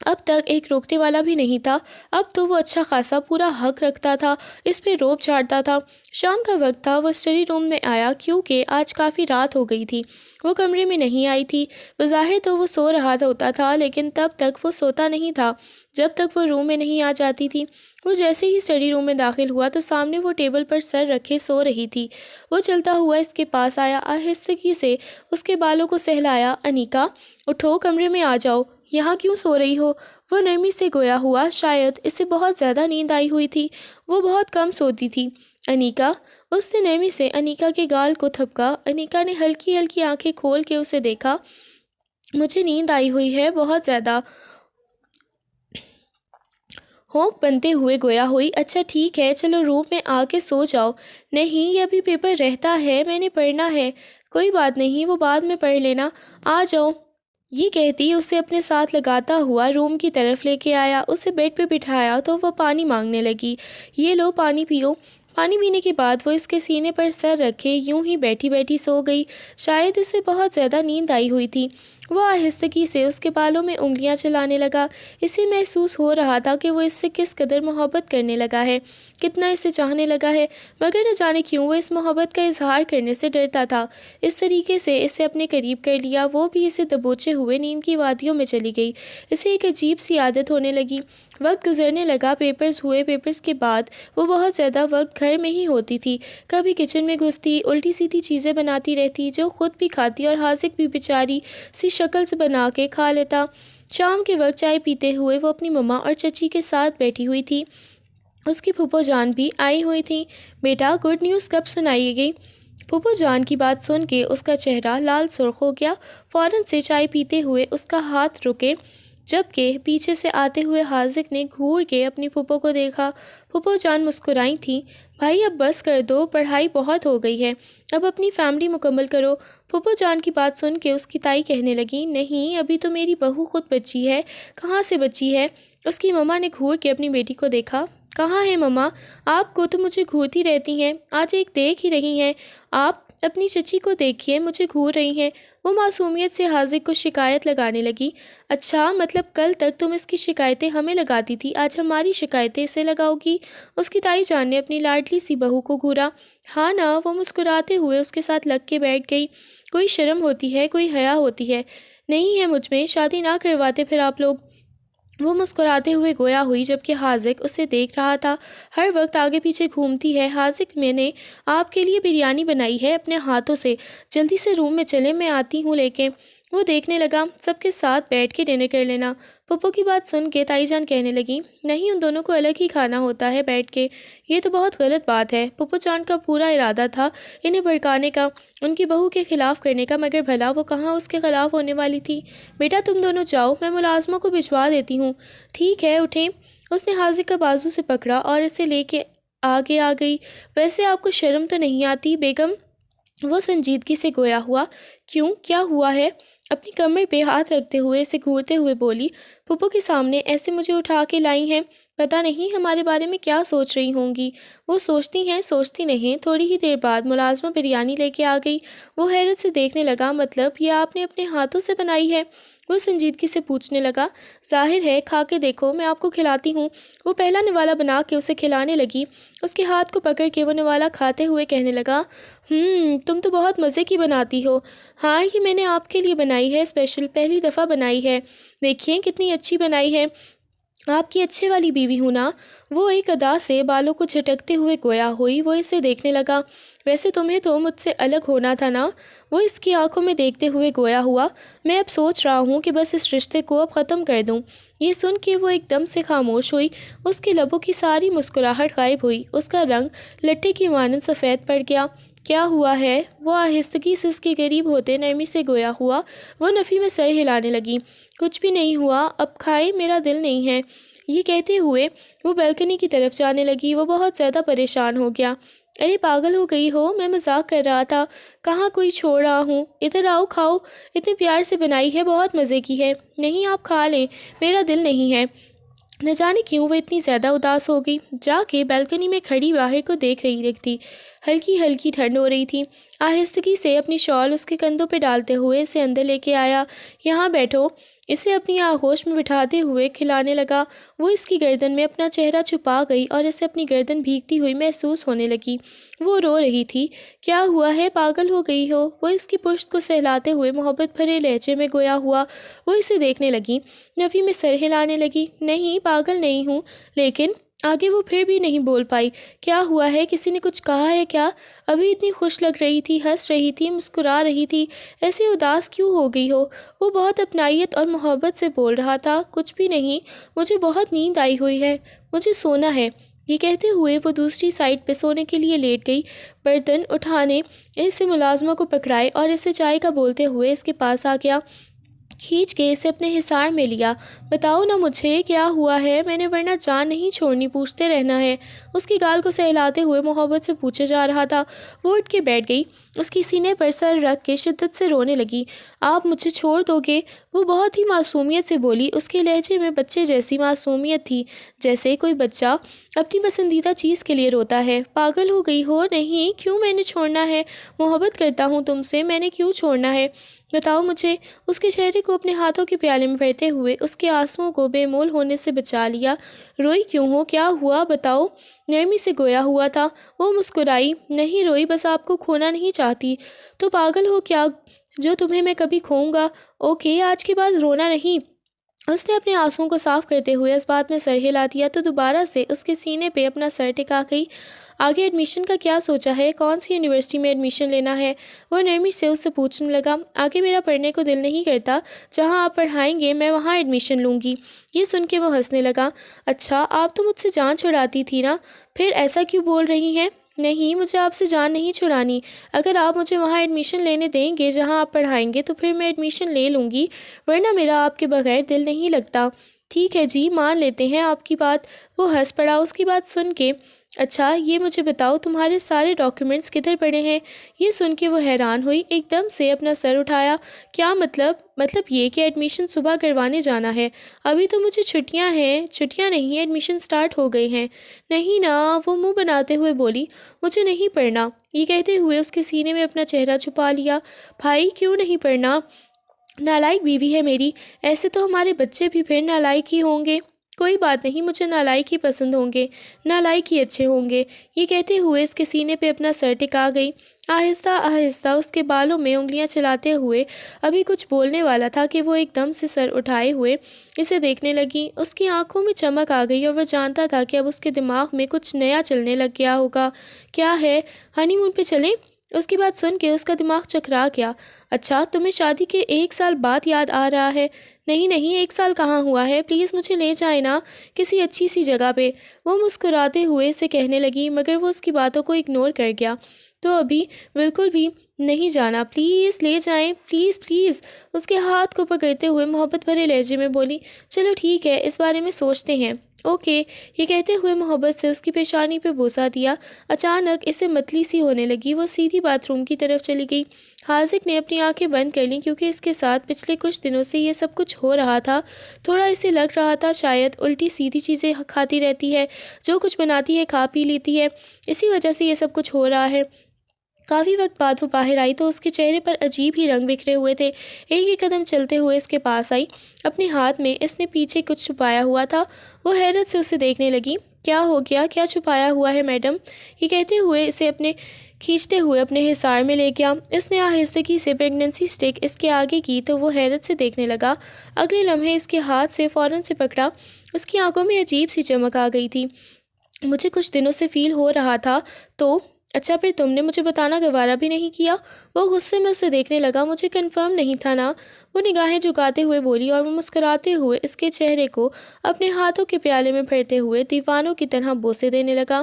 اب تک ایک روکنے والا بھی نہیں تھا، اب تو وہ اچھا خاصا پورا حق رکھتا تھا، اس پہ روب جھاڑتا تھا۔ شام کا وقت تھا، وہ اسٹڈی روم میں آیا کیونکہ آج کافی رات ہو گئی تھی۔ وہ کمرے میں نہیں آئی تھی، بظاہر تو وہ سو رہا ہوتا تھا، لیکن تب تک وہ سوتا نہیں تھا جب تک وہ روم میں نہیں آ جاتی تھی۔ وہ جیسے ہی اسٹڈی روم میں داخل ہوا تو سامنے وہ ٹیبل پر سر رکھے سو رہی تھی۔ وہ چلتا ہوا اس کے پاس آیا، آہستگی سے اس کے بالوں کو سہلایا۔ انیکا، اٹھو، کمرے میں آ جاؤ، یہاں کیوں سو رہی ہو؟ وہ نرمی سے گویا ہوا، شاید اسے بہت زیادہ نیند آئی ہوئی تھی، وہ بہت کم سوتی تھی۔ انیکا، اس نے نرمی سے انیکا کے گال کو تھپکا۔ انیکا نے ہلکی ہلکی آنکھیں کھول کے اسے دیکھا۔ مجھے نیند آئی ہوئی ہے، بہت زیادہ، ہونک بنتے ہوئے گویا ہوئی۔ اچھا ٹھیک ہے، چلو روم میں آ کے سو جاؤ۔ نہیں، یہ ابھی پیپر رہتا ہے، میں نے پڑھنا ہے۔ کوئی بات نہیں، وہ بعد میں پڑھ لینا، آ جاؤ۔ یہ کہتی اسے اپنے ساتھ لگاتا ہوا روم کی طرف لے کے آیا، اسے بیڈ پہ بٹھایا تو وہ پانی مانگنے لگی۔ یہ لو، پانی پیو۔ پانی پینے کے بعد وہ اس کے سینے پر سر رکھے یوں ہی بیٹھی بیٹھی سو گئی۔ شاید اسے بہت زیادہ نیند آئی ہوئی تھی۔ وہ آہستگی سے اس کے بالوں میں انگلیاں چلانے لگا۔ اسے محسوس ہو رہا تھا کہ وہ اس سے کس قدر محبت کرنے لگا ہے، کتنا اسے چاہنے لگا ہے، مگر نہ جانے کیوں وہ اس محبت کا اظہار کرنے سے ڈرتا تھا۔ اس طریقے سے اسے اپنے قریب کر لیا، وہ بھی اسے دبوچے ہوئے نیند کی وادیوں میں چلی گئی۔ اسے ایک عجیب سی عادت ہونے لگی۔ وقت گزرنے لگا، پیپرز ہوئے، پیپرز کے بعد وہ بہت زیادہ وقت گھر میں ہی ہوتی تھی۔ کبھی کچن میں گھستی، الٹی سیدھی چیزیں بناتی رہتی جو خود بھی کھاتی اور حاذق بھی بیچاری سی شکل سے بنا کے کھا لیتا۔ شام کے وقت چائے پیتے ہوئے وہ اپنی مما اور چچی کے ساتھ بیٹھی ہوئی تھی۔ اس کی پھپھو جان بھی آئی ہوئی تھیں۔ بیٹا، گڈ نیوز کب سنائی گئی؟ پھپھو جان کی بات سن کے اس کا چہرہ لال سرخ ہو گیا۔ فوراً سے چائے پیتے ہوئے اس کا ہاتھ رکے، جبکہ پیچھے سے آتے ہوئے حاذق نے گھور کے اپنی پھپھو کو دیکھا۔ پھپھو جان مسکرائی تھیں۔ بھائی اب بس کر دو، پڑھائی بہت ہو گئی ہے، اب اپنی فیملی مکمل کرو۔ پھپھو جان کی بات سن کے اس کی تائی کہنے لگی، نہیں، ابھی تو میری بہو خود بچی ہے۔ کہاں سے بچی ہے؟ اس کی مما نے گھور کے اپنی بیٹی کو دیکھا۔ کہاں ہے مما؟ آپ کو تو مجھے گھورتی رہتی ہیں، آج ایک دیکھ ہی رہی ہیں۔ آپ اپنی چچی کو دیکھیے، مجھے گھور رہی ہیں۔ وہ معصومیت سے حاذق کو شکایت لگانے لگی۔ اچھا، مطلب کل تک تم اس کی شکایتیں ہمیں لگاتی تھی، آج ہماری شکایتیں اسے لگاؤ گی؟ اس کی تائی جان نے اپنی لاڈلی سی بہو کو گھورا۔ ہاں نا، وہ مسکراتے ہوئے اس کے ساتھ لگ کے بیٹھ گئی۔ کوئی شرم ہوتی ہے، کوئی حیا ہوتی ہے؟ نہیں ہے مجھ میں، شادی نہ کرواتے پھر آپ لوگ؟ وہ مسکراتے ہوئے گویا ہوئی، جبکہ حاذق اسے دیکھ رہا تھا۔ ہر وقت آگے پیچھے گھومتی ہے۔ حاذق، میں نے آپ کے لیے بریانی بنائی ہے اپنے ہاتھوں سے، جلدی سے روم میں چلیں، میں آتی ہوں لے کے۔ وہ دیکھنے لگا، سب کے ساتھ بیٹھ کے ڈنر کر لینا۔ پھپھو کی بات سن کے تائی جان کہنے لگی، نہیں، ان دونوں کو الگ ہی کھانا ہوتا ہے بیٹھ کے، یہ تو بہت غلط بات ہے۔ پھپھو جان کا پورا ارادہ تھا انہیں بھڑکانے کا، ان کی بہو کے خلاف کرنے کا، مگر بھلا وہ کہاں اس کے خلاف ہونے والی تھی۔ بیٹا تم دونوں جاؤ، میں ملازموں کو بھجوا دیتی ہوں۔ ٹھیک ہے، اٹھیں۔ اس نے حاذق کا بازو سے پکڑا اور اسے لے کے آگے آ گئی۔ ویسے آپ کو شرم تو نہیں آتی بیگم؟ وہ سنجیدگی سے گویا ہوا۔ کیوں، کیا ہوا ہے؟ اپنی کمر پہ ہاتھ رکھتے ہوئے اسے گھورتے ہوئے بولی، پھپھو کے سامنے ایسے مجھے اٹھا کے لائی ہیں، پتہ نہیں ہمارے بارے میں کیا سوچ رہی ہوں گی۔ وہ سوچتی ہیں، سوچتی نہیں۔ تھوڑی ہی دیر بعد ملازمہ بریانی لے کے آ گئی۔ وہ حیرت سے دیکھنے لگا، مطلب یہ آپ نے اپنے ہاتھوں سے بنائی ہے؟ وہ سنجیدگی سے پوچھنے لگا۔ ظاہر ہے، کھا کے دیکھو، میں آپ کو کھلاتی ہوں۔ وہ پہلا نوالا بنا کے اسے کھلانے لگی۔ اس کے ہاتھ کو پکڑ کے وہ نوالا کھاتے ہوئے کہنے لگا، تم تو بہت مزے کی بناتی ہو۔ ہاں، یہ میں نے آپ کے لیے بنائی ہے، اسپیشل، پہلی دفعہ بنائی ہے، دیکھیے کتنی اچھی بنائی ہے۔ آپ کی اچھے والی بیوی ہوں نا؟ وہ ایک ادا سے بالوں کو جھٹکتے ہوئے گویا ہوئی وہ اسے دیکھنے لگا۔ ویسے تمہیں تو مجھ سے الگ ہونا تھا نا؟ وہ اس کی آنکھوں میں دیکھتے ہوئے گویا ہوا۔ میں اب سوچ رہا ہوں کہ بس اس رشتے کو اب ختم کر دوں۔ یہ سن کے وہ ایک دم سے خاموش ہوئی، اس کے لبوں کی ساری مسکراہٹ غائب ہوئی، اس کا رنگ لٹے کی مانند سفید پڑ گیا۔ کیا ہوا ہے؟ وہ آہستگی سے اس کے قریب ہوتے نرمی سے گویا ہوا۔ وہ نفی میں سر ہلانے لگی۔ کچھ بھی نہیں ہوا، اب کھائیں، میرا دل نہیں ہے۔ یہ کہتے ہوئے وہ بالکنی کی طرف جانے لگی۔ وہ بہت زیادہ پریشان ہو گیا۔ ارے پاگل ہو گئی ہو، میں مذاق کر رہا تھا، کہاں کوئی چھوڑ رہا ہوں، ادھر آؤ کھاؤ، اتنے پیار سے بنائی ہے، بہت مزے کی ہے۔ نہیں آپ کھا لیں، میرا دل نہیں ہے۔ نہ جانے کیوں وہ اتنی زیادہ اداس ہو گئی۔ جا کے بالکنی میں کھڑی باہر کو دیکھ رہی تھی۔ ہلکی ہلکی ٹھنڈ ہو رہی تھی۔ آہستگی سے اپنی شال اس کے کندھوں پہ ڈالتے ہوئے اسے اندر لے کے آیا۔ یہاں بیٹھو، اسے اپنی آغوش میں بٹھاتے ہوئے کھلانے لگا۔ وہ اس کی گردن میں اپنا چہرہ چھپا گئی اور اسے اپنی گردن بھیگتی ہوئی محسوس ہونے لگی۔ وہ رو رہی تھی۔ کیا ہوا ہے، پاگل ہو گئی ہو؟ وہ اس کی پشت کو سہلاتے ہوئے محبت بھرے لہجے میں گویا ہوا۔ وہ اسے دیکھنے لگی، نفی میں سر ہلانے لگی۔ نہیں پاگل نہیں ہوں، لیکن آگے وہ پھر بھی نہیں بول پائی۔ کیا ہوا ہے، کسی نے کچھ کہا ہے کیا؟ ابھی اتنی خوش لگ رہی تھی، ہنس رہی تھی، مسکرا رہی تھی، ایسے اداس کیوں ہو گئی ہو؟ وہ بہت اپنائیت اور محبت سے بول رہا تھا۔ کچھ بھی نہیں، مجھے بہت نیند آئی ہوئی ہے، مجھے سونا ہے۔ یہ کہتے ہوئے وہ دوسری سائڈ پہ سونے کے لیے لیٹ گئی۔ برتن اٹھانے اسے ملازمہ کو پکڑائے اور اسے چائے کا بولتے ہوئے اس کے پاس آ گیا، کھینچ کے اسے اپنے حصار میں لیا۔ بتاؤ نا مجھے کیا ہوا ہے، میں نے ورنہ جان نہیں چھوڑنی، پوچھتے رہنا ہے۔ اس کی گال کو سہلاتے ہوئے محبت سے پوچھے جا رہا تھا۔ وہ اٹھ کے بیٹھ گئی، اس کی سینے پر سر رکھ کے شدت سے رونے لگی۔ آپ مجھے چھوڑ دو گے؟ وہ بہت ہی معصومیت سے بولی۔ اس کے لہجے میں بچے جیسی معصومیت تھی، جیسے کوئی بچہ اپنی پسندیدہ چیز کے لیے روتا ہے۔ پاگل ہو گئی ہو؟ نہیں، کیوں میں نے چھوڑنا ہے؟ محبت کرتا ہوں تم سے، میں نے کیوں چھوڑنا ہے؟ بتاؤ مجھے۔ اس کے چہرے کو اپنے ہاتھوں کے پیالے میں بھرتے ہوئے اس کے آنسوؤں کو بے مول ہونے سے بچا لیا۔ روئی کیوں ہو، کیا ہوا بتاؤ؟ نرمی سے گویا ہوا تھا۔ وہ مسکرائی۔ نہیں روئی، بس آپ کو کھونا نہیں چاہتی۔ تو پاگل ہو کیا جو تمہیں میں کبھی کھوؤں گا؟ اوکے، آج کے بعد رونا نہیں۔ اس نے اپنے آنسوؤں کو صاف کرتے ہوئے اس بات میں سر ہلا دیا تو دوبارہ سے اس کے سینے پہ اپنا سر ٹکا گئی۔ آگے ایڈمیشن کا کیا سوچا ہے؟ کون سی یونیورسٹی میں ایڈمیشن لینا ہے؟ وہ نرمی سے اس سے پوچھنے لگا۔ آگے میرا پڑھنے کو دل نہیں کرتا، جہاں آپ پڑھائیں گے میں وہاں ایڈمیشن لوں گی۔ یہ سن کے وہ ہنسنے لگا۔ اچھا، آپ تو مجھ سے جان چھڑاتی تھی نا، پھر ایسا کیوں بول رہی ہیں؟ نہیں، مجھے آپ سے جان نہیں چھڑانی۔ اگر آپ مجھے وہاں ایڈمیشن لینے دیں گے جہاں آپ پڑھائیں گے تو پھر میں ایڈمیشن لے لوں گی، ورنہ میرا آپ کے بغیر دل نہیں لگتا۔ ٹھیک ہے جی، مان لیتے ہیں آپ کی بات۔ وہ ہنس پڑا اس کی بات سن کے۔ اچھا یہ مجھے بتاؤ، تمہارے سارے ڈاکیومنٹس کدھر پڑے ہیں؟ یہ سن کے وہ حیران ہوئی، ایک دم سے اپنا سر اٹھایا۔ کیا مطلب؟ مطلب یہ کہ ایڈمیشن صبح کروانے جانا ہے، ابھی تو مجھے چھٹیاں ہیں۔ چھٹیاں نہیں، ایڈمیشن سٹارٹ ہو گئے ہیں۔ نہیں نا، وہ منہ بناتے ہوئے بولی، مجھے نہیں پڑھنا۔ یہ کہتے ہوئے اس کے سینے میں اپنا چہرہ چھپا لیا۔ بھائی کیوں نہیں پڑھنا؟ نالائق بیوی ہے میری، ایسے تو ہمارے بچے بھی پھر نالائق ہی ہوں گے۔ کوئی بات نہیں، مجھے نالائق ہی پسند ہوں گے، نالائق ہی اچھے ہوں گے۔ یہ کہتے ہوئے اس کے سینے پہ اپنا سر ٹکا گئی۔ آہستہ آہستہ اس کے بالوں میں انگلیاں چلاتے ہوئے ابھی کچھ بولنے والا تھا کہ وہ ایک دم سے سر اٹھائے ہوئے اسے دیکھنے لگی۔ اس کی آنکھوں میں چمک آ گئی اور وہ جانتا تھا کہ اب اس کے دماغ میں کچھ نیا چلنے لگ گیا ہوگا۔ کیا ہے، ہنی مون پہ چلیں؟ اس کی بات سن کے اس کا دماغ چکرا گیا۔ اچھا، تمہیں شادی کے 1 سال بعد یاد آ رہا ہے؟ نہیں نہیں، 1 سال کہاں ہوا ہے، پلیز مجھے لے جائیں نا کسی اچھی سی جگہ پہ۔ وہ مسکراتے ہوئے اسے کہنے لگی، مگر وہ اس کی باتوں کو اگنور کر گیا۔ تو ابھی بالکل بھی نہیں جانا، پلیز لے جائیں، پلیز پلیز۔ اس کے ہاتھ کو پکڑتے ہوئے محبت بھرے لہجے میں بولی، چلو ٹھیک ہے، اس بارے میں سوچتے ہیں۔ اوکے۔ یہ کہتے ہوئے محبت سے اس کی پیشانی پہ بوسہ دیا۔ اچانک اسے متلی سی ہونے لگی۔ وہ سیدھی باتھ روم کی طرف چلی گئی۔ حاذق نے اپنی آنکھیں بند کر لیں کیونکہ اس کے ساتھ پچھلے کچھ دنوں سے یہ سب کچھ ہو رہا تھا۔ تھوڑا اسے لگ رہا تھا شاید الٹی سیدھی چیزیں کھاتی رہتی ہے، جو کچھ بناتی ہے کھا پی لیتی ہے، اسی وجہ سے یہ سب کچھ ہو رہا ہے۔ کافی وقت بعد وہ باہر آئی تو اس کے چہرے پر عجیب ہی رنگ بکھرے ہوئے تھے۔ ایک قدم چلتے ہوئے اس کے پاس آئی، اپنے ہاتھ میں اس نے پیچھے کچھ چھپایا ہوا تھا۔ وہ حیرت سے اسے دیکھنے لگی۔ کیا ہو گیا، کیا چھپایا ہوا ہے میڈم؟ یہ کہتے ہوئے اسے اپنے کھینچتے ہوئے اپنے حصار میں لے گیا۔ اس نے آہستگی سے پریگننسی اسٹک اس کے آگے کی تو وہ حیرت سے دیکھنے لگا۔ اگلے لمحے اس کے ہاتھ سے فوراً سے پکڑا۔ اس کی آنکھوں میں عجیب سی چمک آ گئی تھی۔ مجھے کچھ دنوں سے فیل ہو رہا تھا تو اچھا پھر تم نے مجھے بتانا گوارا بھی نہیں کیا؟ وہ غصے میں اسے دیکھنے لگا۔ مجھے کنفرم نہیں تھا نا، وہ نگاہیں جھکاتے ہوئے بولی اور وہ مسکراتے ہوئے اس کے چہرے کو اپنے ہاتھوں کے پیالے میں بھرتے ہوئے دیوانوں کی طرح بوسے دینے لگا۔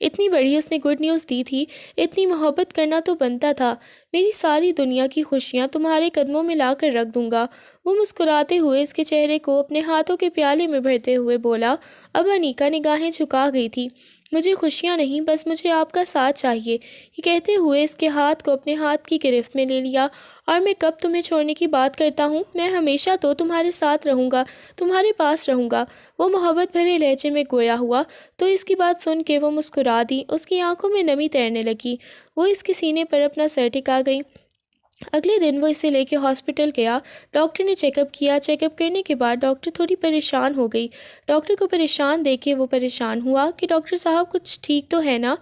اتنی بڑی اس نے گڈ نیوز دی تھی، اتنی محبت کرنا تو بنتا تھا۔ میری ساری دنیا کی خوشیاں تمہارے قدموں میں لا کر رکھ دوں گا۔ وہ مسکراتے ہوئے اس کے چہرے کو اپنے ہاتھوں کے پیالے میں بھرتے ہوئے بولا۔ اب انیکا نگاہیں جھکا گئی تھی۔ مجھے خوشیاں نہیں، بس مجھے آپ کا ساتھ چاہیے، یہ کہتے ہوئے اس کے ہاتھ کو اپنے ہاتھ کی گرفت میں لے لیا۔ اور میں کب تمہیں چھوڑنے کی بات کرتا ہوں؟ میں ہمیشہ تو تمہارے ساتھ رہوں گا، تمہارے پاس رہوں گا۔ وہ محبت بھرے لہجے میں گویا ہوا تو اس کی بات سن کے وہ مسکرا دی۔ اس کی آنکھوں میں نمی تیرنے لگی۔ وہ اس کے سینے پر اپنا سر ٹکا گئی۔ اگلے دن وہ اسے لے کے ہاسپٹل گیا۔ ڈاکٹر نے چیک اپ کیا۔ چیک اپ کرنے کے بعد ڈاکٹر تھوڑی پریشان ہو گئی۔ ڈاکٹر کو پریشان دیکھ کے وہ پریشان ہوا کہ ڈاکٹر صاحب کچھ ٹھیک تو ہے نا؟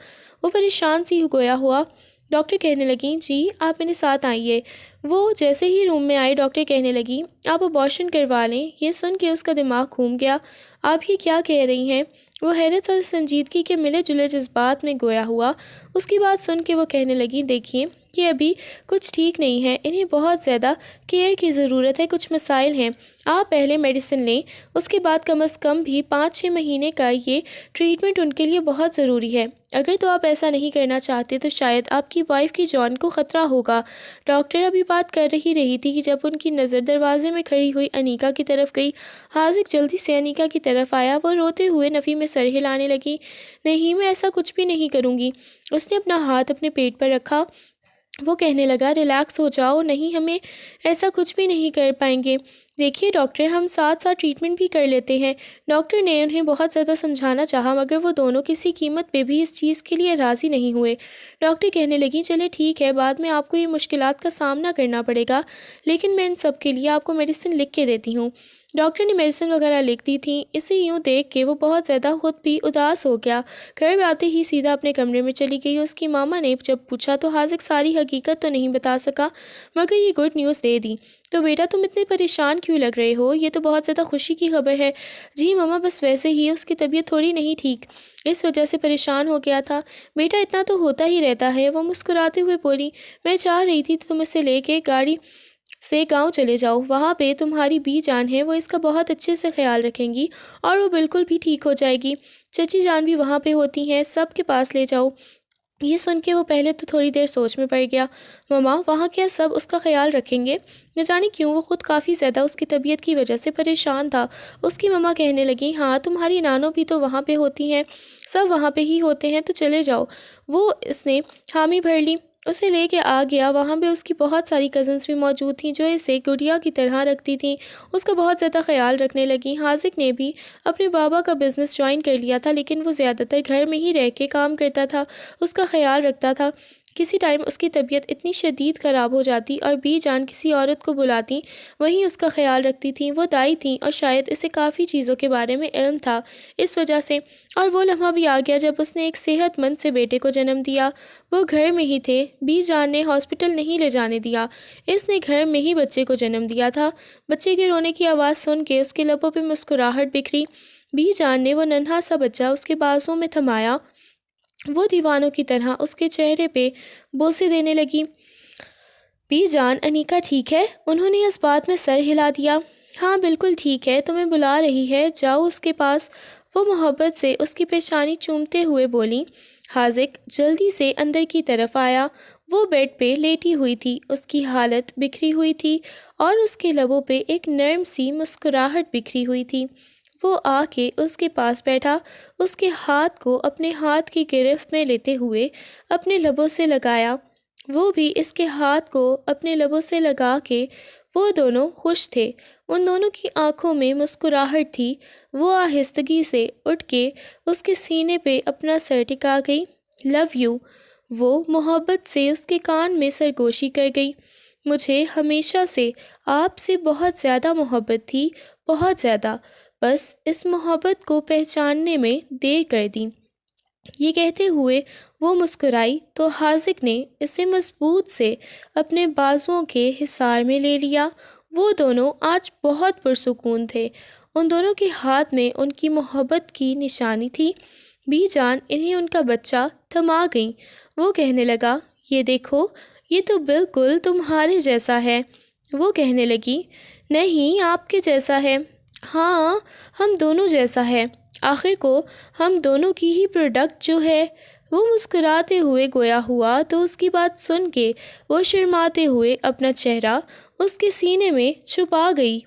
وہ پریشان سی گویا ہوا۔ ڈاکٹر کہنے لگیں جی آپ میرے ساتھ آئیے۔ وہ جیسے ہی روم میں آئی ڈاکٹر کہنے لگی آپ ابارشن کروا لیں۔ یہ سن کے اس کا دماغ گھوم گیا۔ آپ یہ کیا کہہ رہی ہیں؟ وہ حیرت اور سنجیدگی کے ملے جلے جذبات میں گویا ہوا۔ اس کی بات سن کے وہ کہنے لگی دیکھیے یہ ابھی کچھ ٹھیک نہیں ہے، انہیں بہت زیادہ کیئر کی ضرورت ہے، کچھ مسائل ہیں۔ آپ پہلے میڈیسن لیں، اس کے بعد کم از کم بھی 5-6 مہینے کا یہ ٹریٹمنٹ ان کے لیے بہت ضروری ہے۔ اگر تو آپ ایسا نہیں کرنا چاہتے تو شاید آپ کی وائف کی جان کو خطرہ ہوگا۔ ڈاکٹر ابھی بات کر رہی تھی کہ جب ان کی نظر دروازے میں کھڑی ہوئی انیکا کی طرف گئی۔ حاذق جلدی سے انیکا کی طرف آیا۔ وہ روتے ہوئے نفی میں سر ہلانے لگی۔ نہیں میں ایسا کچھ بھی نہیں کروں گی۔ اس نے اپنا ہاتھ اپنے پیٹ پر رکھا۔ وہ کہنے لگا ریلیکس ہو جاؤ، نہیں ہمیں ایسا کچھ بھی نہیں کر پائیں گے۔ دیکھیے ڈاکٹر ہم ساتھ ساتھ ٹریٹمنٹ بھی کر لیتے ہیں۔ ڈاکٹر نے انہیں بہت زیادہ سمجھانا چاہا مگر وہ دونوں کسی قیمت پہ بھی اس چیز کے لیے راضی نہیں ہوئے۔ ڈاکٹر کہنے لگیں چلے ٹھیک ہے، بعد میں آپ کو یہ مشکلات کا سامنا کرنا پڑے گا، لیکن میں ان سب کے لیے آپ کو میڈیسن لکھ کے دیتی ہوں۔ ڈاکٹر نے میڈیسن وغیرہ لکھ دی تھی۔ اسے یوں دیکھ کے وہ بہت زیادہ خود بھی اداس ہو گیا۔ گھر میں آتے ہی سیدھا اپنے کمرے میں چلی گئی۔ اس کی ماما نے جب پوچھا تو حاذق ساری حقیقت تو نہیں بتا سکا مگر یہ گڈ نیوز دے دی۔ تو بیٹا تم اتنے پریشان کیوں لگ رہے ہو؟ یہ تو بہت زیادہ خوشی کی خبر ہے۔ جی ماما بس ویسے ہی اس کی طبیعت تھوڑی نہیں ٹھیک، اس وجہ سے پریشان ہو گیا تھا۔ بیٹا اتنا تو ہوتا ہی رہتا ہے، وہ مسکراتے ہوئے بولی۔ میں چاہ رہی تھی تم اسے لے کے گاڑی سے گاؤں چلے جاؤ، وہاں پہ تمہاری بی جان ہے، وہ اس کا بہت اچھے سے خیال رکھیں گی اور وہ بالکل بھی ٹھیک ہو جائے گی۔ چچی جان بھی وہاں پہ ہوتی ہیں، سب کے پاس لے جاؤ۔ یہ سن کے وہ پہلے تو تھوڑی دیر سوچ میں پڑ گیا۔ ماما وہاں کیا سب اس کا خیال رکھیں گے؟ نہ جانے کیوں وہ خود کافی زیادہ اس کی طبیعت کی وجہ سے پریشان تھا۔ اس کی ماما کہنے لگی ہاں تمہاری نانو بھی تو وہاں پہ ہوتی ہیں، سب وہاں پہ ہی ہوتے ہیں، تو چلے جاؤ۔ وہ اس نے حامی بھر لی، اسے لے کے آ گیا۔ وہاں پہ اس کی بہت ساری کزنس بھی موجود تھیں جو اسے گڑیا کی طرح رکھتی تھیں، اس کا بہت زیادہ خیال رکھنے لگیں۔ حاذق نے بھی اپنے بابا کا بزنس جوائن کر لیا تھا لیکن وہ زیادہ تر گھر میں ہی رہ کے کام کرتا تھا، اس کا خیال رکھتا تھا۔ کسی ٹائم اس کی طبیعت اتنی شدید خراب ہو جاتی اور بی جان کسی عورت کو بلاتی، وہیں اس کا خیال رکھتی تھیں۔ وہ دائی تھیں اور شاید اسے کافی چیزوں کے بارے میں علم تھا، اس وجہ سے۔ اور وہ لمحہ بھی آ گیا جب اس نے ایک صحت مند سے بیٹے کو جنم دیا۔ وہ گھر میں ہی تھے، بی جان نے ہاسپٹل نہیں لے جانے دیا، اس نے گھر میں ہی بچے کو جنم دیا تھا۔ بچے کے رونے کی آواز سن کے اس کے لبوں پہ مسکراہٹ بکھری۔ بی جان نے وہ ننھا سا بچہ اس کے بازوں میں تھمایا، وہ دیوانوں کی طرح اس کے چہرے پہ بوسے دینے لگی۔ بی جان انیکا ٹھیک ہے؟ انہوں نے اس بات میں سر ہلا دیا۔ ہاں بالکل ٹھیک ہے، تمہیں بلا رہی ہے، جاؤ اس کے پاس۔ وہ محبت سے اس کی پیشانی چومتے ہوئے بولی۔ حاذق جلدی سے اندر کی طرف آیا۔ وہ بیڈ پہ لیٹی ہوئی تھی، اس کی حالت بکھری ہوئی تھی اور اس کے لبوں پہ ایک نرم سی مسکراہٹ بکھری ہوئی تھی۔ وہ آ کے اس کے پاس بیٹھا، اس کے ہاتھ کو اپنے ہاتھ کی گرفت میں لیتے ہوئے اپنے لبوں سے لگایا، وہ بھی اس کے ہاتھ کو اپنے لبوں سے لگا کے۔ وہ دونوں خوش تھے، ان دونوں کی آنکھوں میں مسکراہٹ تھی۔ وہ آہستگی سے اٹھ کے اس کے سینے پہ اپنا سر ٹکا گئی۔ لو یو، وہ محبت سے اس کے کان میں سرگوشی کر گئی۔ مجھے ہمیشہ سے آپ سے بہت زیادہ محبت تھی، بہت زیادہ، بس اس محبت کو پہچاننے میں دیر کر دی۔ یہ کہتے ہوئے وہ مسکرائی تو حاذق نے اسے مضبوط سے اپنے بازوؤں کے حصار میں لے لیا۔ وہ دونوں آج بہت پرسکون تھے۔ ان دونوں کے ہاتھ میں ان کی محبت کی نشانی تھی۔ بی جان انہیں ان کا بچہ تھما گئیں۔ وہ کہنے لگا، یہ دیکھو، یہ تو بالکل تمہارے جیسا ہے۔ وہ کہنے لگی، نہیں، آپ کے جیسا ہے۔ ہاں، ہم دونوں جیسا ہے، آخر کو ہم دونوں کی ہی پروڈکٹ جو ہے۔ وہ مسکراتے ہوئے گویا ہوا تو اس کی بات سن کے وہ شرماتے ہوئے اپنا چہرہ اس کے سینے میں چھپا گئی۔